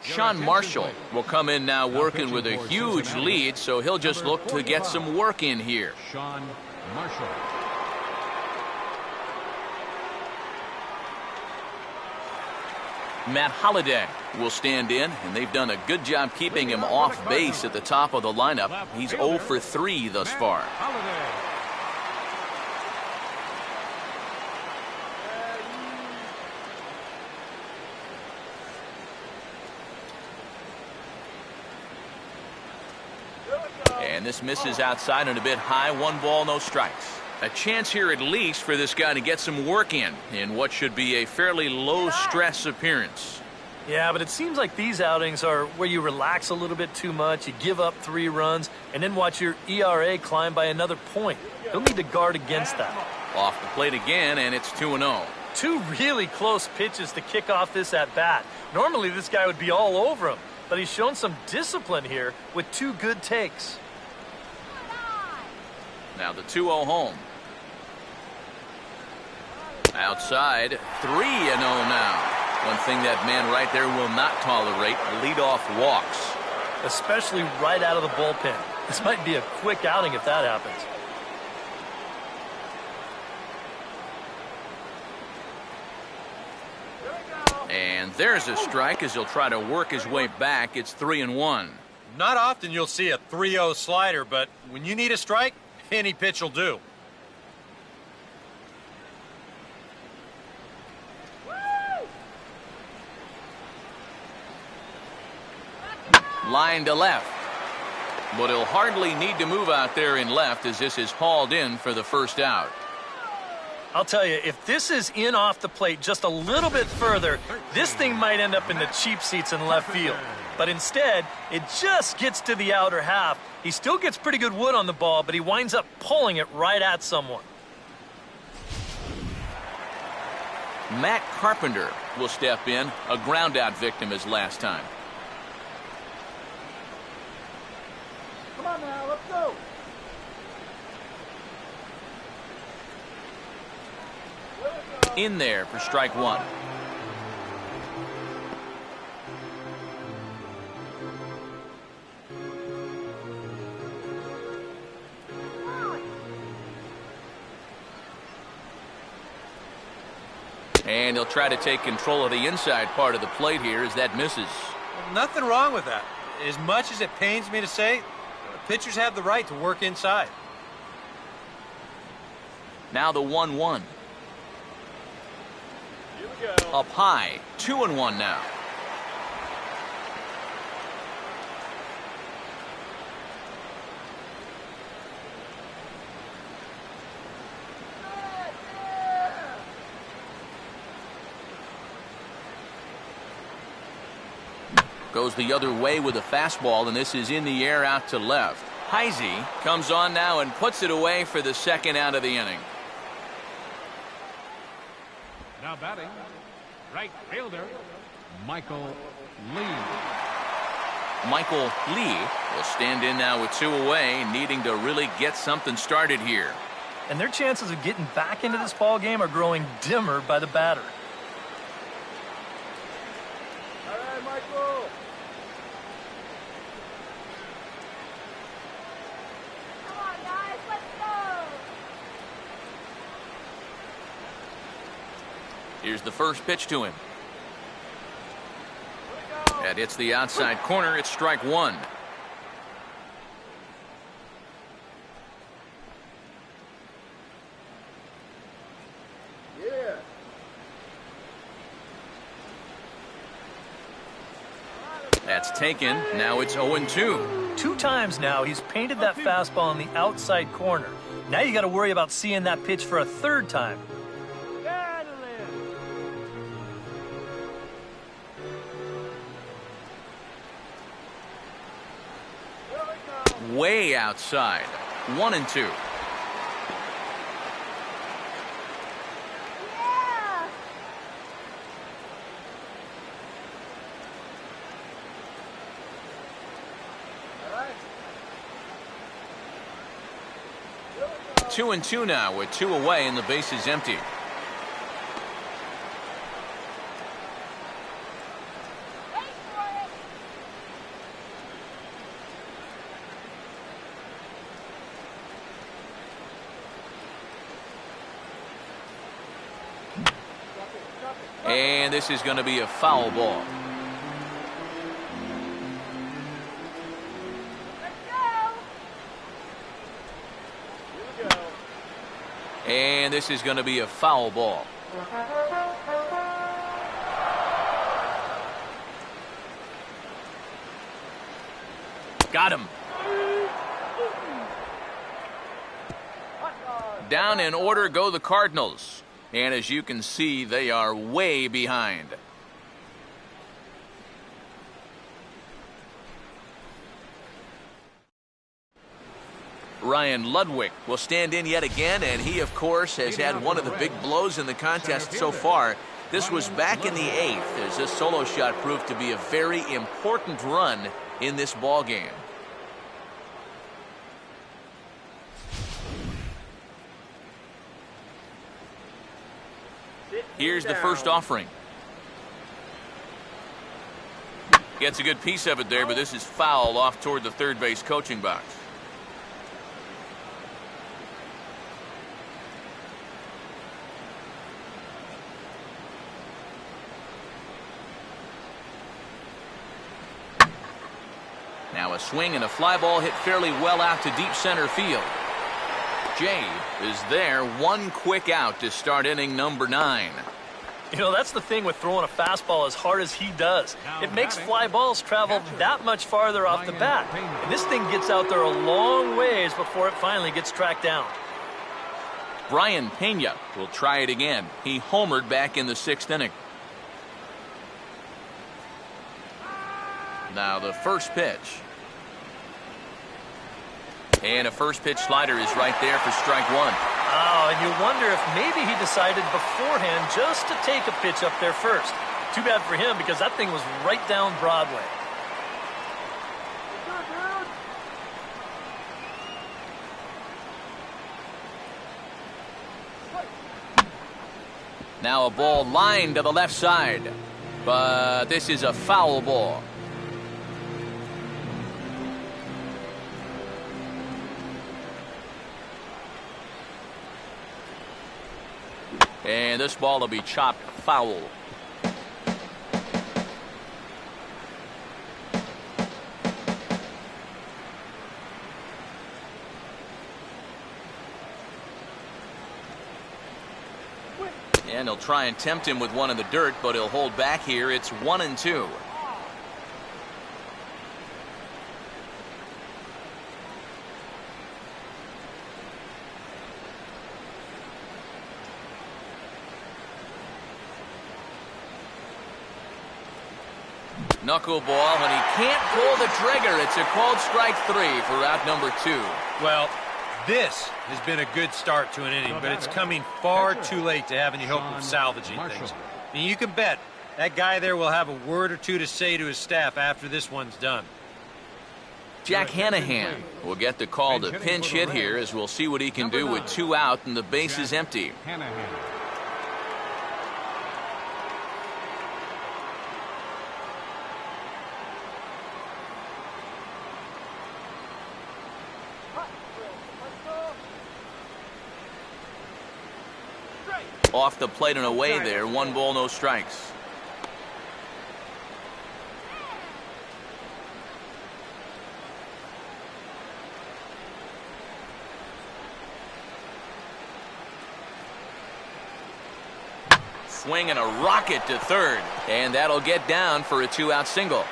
Sean Marshall will come in now working with a huge lead, so he'll just look to get some work in here. Sean Marshall. Matt Holliday will stand in, and they've done a good job keeping him off base at the top of the lineup. He's 0 for 3 thus far. And this misses outside and a bit high. 1 ball, no strikes. A chance here at least for this guy to get some work in what should be a fairly low-stress appearance. Yeah, but it seems like these outings are where you relax a little bit too much, you give up 3 runs, and then watch your ERA climb by another point. You'll need to guard against that. Off the plate again, and it's 2-0. 2 really close pitches to kick off this at-bat. Normally this guy would be all over him, but he's shown some discipline here with 2 good takes. Now the 2-0 home. Outside, 3-0 now. One thing that man right there will not tolerate, leadoff walks. Especially right out of the bullpen. This might be a quick outing if that happens. And there's a strike as he'll try to work his way back. It's 3-1. Not often you'll see a 3-0 slider, but when you need a strike, any pitch will do. Line to left. But he'll hardly need to move out there in left as this is hauled in for the first out. I'll tell you, if this is in off the plate just a little bit further, this thing might end up in the cheap seats in left field. But instead, it just gets to the outer half. He still gets pretty good wood on the ball, but he winds up pulling it right at someone. Matt Carpenter will step in, a ground-out victim as last time. Come on now, let's go. In there for strike one. And he'll try to take control of the inside part of the plate here as that misses. Nothing wrong with that. As much as it pains me to say, pitchers have the right to work inside. Now the 1-1. Here we go. Up high, 2-1 now. Goes the other way with a fastball, and this is in the air out to left. Heisey comes on now and puts it away for the second out of the inning. Now batting, right fielder, Michael Lee. Michael Lee will stand in now with two away, needing to really get something started here. And their chances of getting back into this ball game are growing dimmer by the batter. All right, Michael. Come on, guys, let's go. Here's the first pitch to him. That hits the outside corner. It's strike one. Yeah. That's taken. Now it's 0-2. 2 times now he's painted that fastball in the outside corner. Now you got to worry about seeing that pitch for a third time. Way outside. 1-2. Yeah. All right. 2-2 now with 2 away and the base is empty. Wait for it. And this is going to be a foul ball. Let's go. Here we go. And this is going to be a foul ball. Got him. Down in order go the Cardinals. And as you can see, they are way behind. Ryan Ludwig will stand in yet again, and he, of course, has had one of the big blows in the contest so far. This was back in the 8th, as this solo shot proved to be a very important run in this ball game. Here's the first offering. Gets a good piece of it there, but this is foul off toward the third base coaching box. Now a swing and a fly ball hit fairly well out to deep center field. Jay is there, one quick out to start inning number 9. You know, that's the thing with throwing a fastball as hard as he does. It makes fly balls travel that much farther off the bat. And this thing gets out there a long ways before it finally gets tracked down. Brian Pena will try it again. He homered back in the 6th inning. Now the first pitch. And a first pitch slider is right there for strike one. Oh, and you wonder if maybe he decided beforehand just to take a pitch up there first. Too bad for him because that thing was right down Broadway. Now a ball lined to the left side, but this is a foul ball. And this ball will be chopped foul. And he'll try and tempt him with one in the dirt, but he'll hold back here. It's 1-2. Knuckleball, and he can't pull the trigger. It's a called strike 3 for out number 2. Well, this has been a good start to an inning, but it's coming far too late to have any hope of salvaging things. I mean, you can bet that guy there will have a word or two to say to his staff after this one's done. Jack Hanahan will get the call to pinch hit here, as we'll see what he can do with 2 out and the base is empty. Off the plate and away there. 1 ball, no strikes. Swing and a rocket to third. And that'll get down for a 2-out single.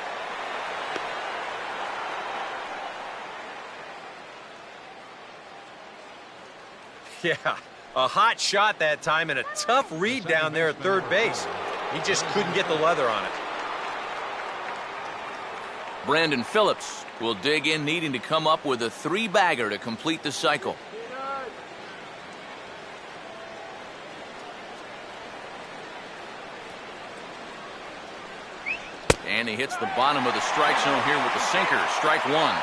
Yeah, a hot shot that time and a tough read down there at third base. He just couldn't get the leather on it. Brandon Phillips will dig in, needing to come up with a 3-bagger to complete the cycle. And he hits the bottom of the strike zone here with the sinker. Strike 1.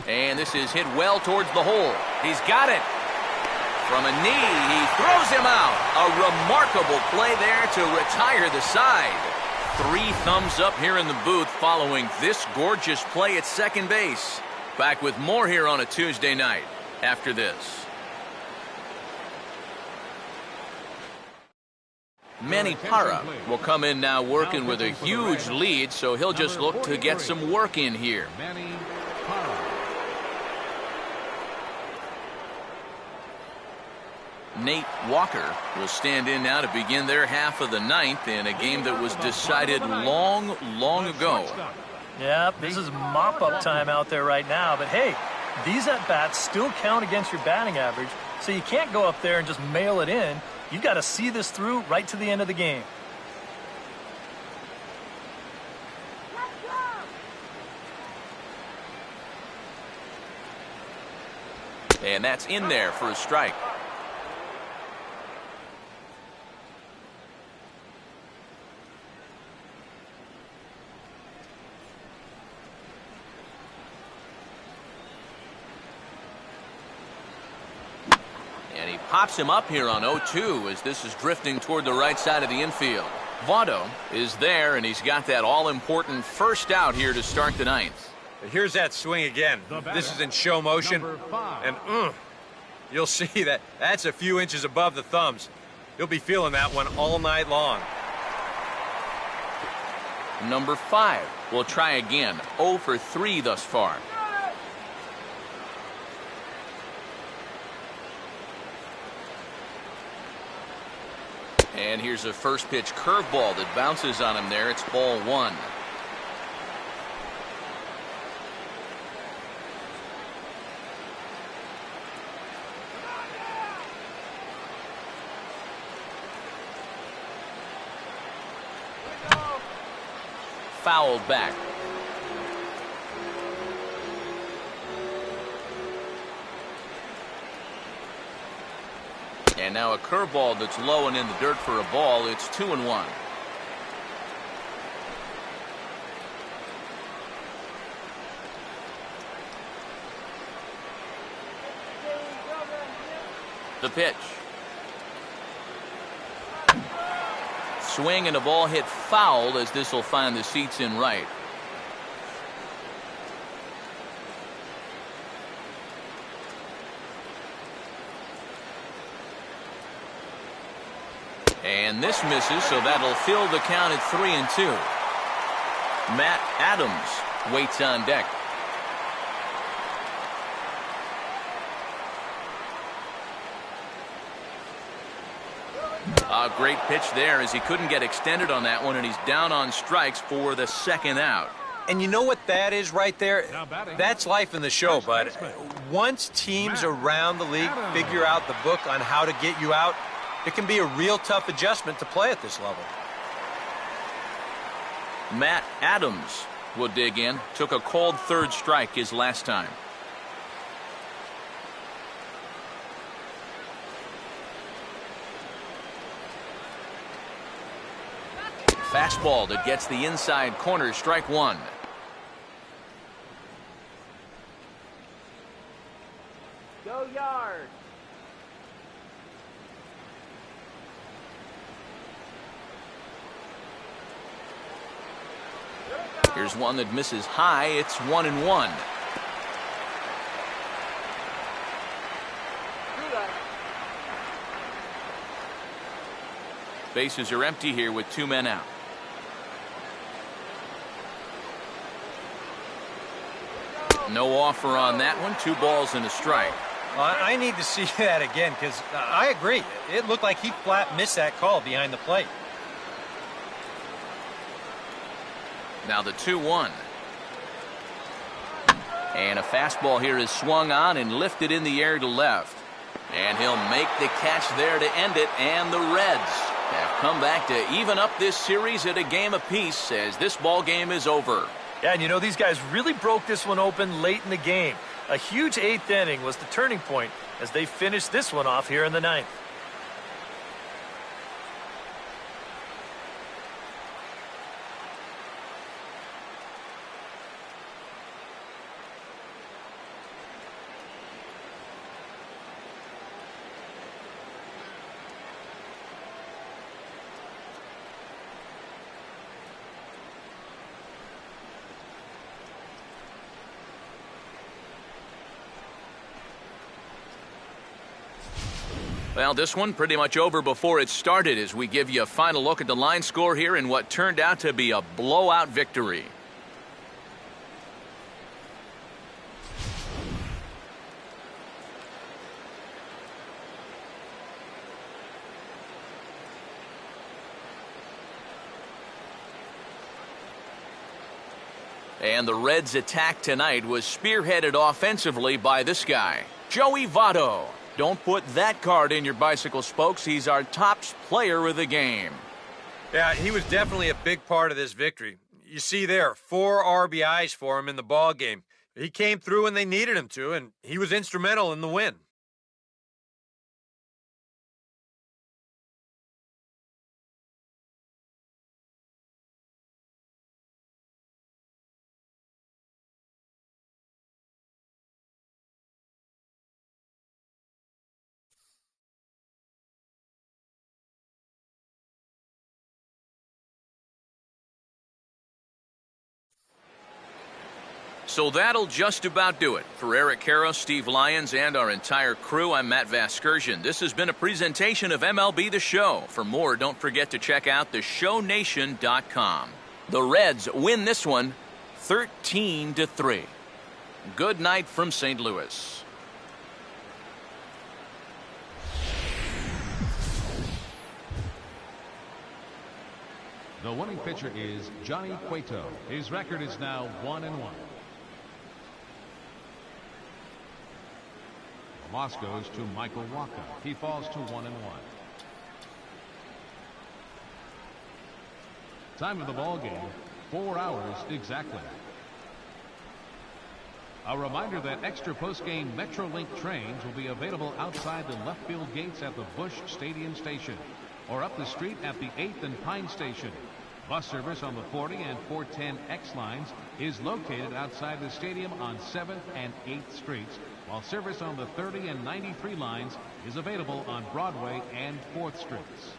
And this is hit well towards the hole. He's got it. From a knee, he throws him out. A remarkable play there to retire the side. 3 thumbs up here in the booth following this gorgeous play at second base. Back with more here on a Tuesday night after this. Manny Parra will come in now working with a huge lead, so he'll just look to get some work in here. Nate Walker will stand in now to begin their half of the 9th in a game that was decided long, long ago. Yeah, this is mop-up time out there right now. But, hey, these at-bats still count against your batting average, so you can't go up there and just mail it in. You've got to see this through right to the end of the game. And that's in there for a strike. Pops him up here on 0-2 as this is drifting toward the right side of the infield. Votto is there, and he's got that all-important first out here to start the 9th. Here's that swing again. This is in show motion, and you'll see that that's a few inches above the thumbs. You'll be feeling that one all night long. Number 5 will try again. 0 for 3 thus far. And here's a first pitch curveball that bounces on him there. It's ball one. Fouled back. And now a curveball that's low and in the dirt for a ball. It's 2-1. The pitch. Swing and a ball hit foul as this will find the seats in right. And this misses, so that'll fill the count at 3-2. Matt Adams waits on deck. A great pitch there as he couldn't get extended on that one, and he's down on strikes for the second out. And you know what that is right there? That's life in the show, bud. Once teams around the league figure out the book on how to get you out, it can be a real tough adjustment to play at this level. Matt Adams will dig in. Took a called third strike his last time. Fastball that gets the inside corner, strike one. Go yard. Here's one that misses high. It's 1-1. Bases are empty here with 2 men out. No offer on that one. 2 balls and a strike. Well, I need to see that again because I agree. It looked like he flat missed that call behind the plate. Now the 2-1. And a fastball here is swung on and lifted in the air to left. And he'll make the catch there to end it. And the Reds have come back to even up this series at a game apiece as this ball game is over. Yeah, and you know, these guys really broke this one open late in the game. A huge 8th inning was the turning point as they finished this one off here in the 9th. Well, this one pretty much over before it started as we give you a final look at the line score here in what turned out to be a blowout victory. And the Reds' attack tonight was spearheaded offensively by this guy, Joey Votto. Don't put that card in your bicycle spokes. He's our top player of the game. Yeah, he was definitely a big part of this victory. You see there, 4 RBIs for him in the ball game. He came through when they needed him to, and he was instrumental in the win. So that'll just about do it. For Eric Karros, Steve Lyons, and our entire crew, I'm Matt Vasgersian. This has been a presentation of MLB The Show. For more, don't forget to check out theshownation.com. The Reds win this one 13-3. Good night from St. Louis. The winning pitcher is Johnny Cueto. His record is now 1-1. The loss goes to Michael Waka. He falls to 1-1. Time of the ball game, 4 hours exactly. A reminder that extra post-game Metrolink trains will be available outside the left field gates at the Busch Stadium station or up the street at the 8th and Pine station. Bus service on the 40 and 410X lines is located outside the stadium on 7th and 8th streets, while service on the 30 and 93 lines is available on Broadway and 4th streets.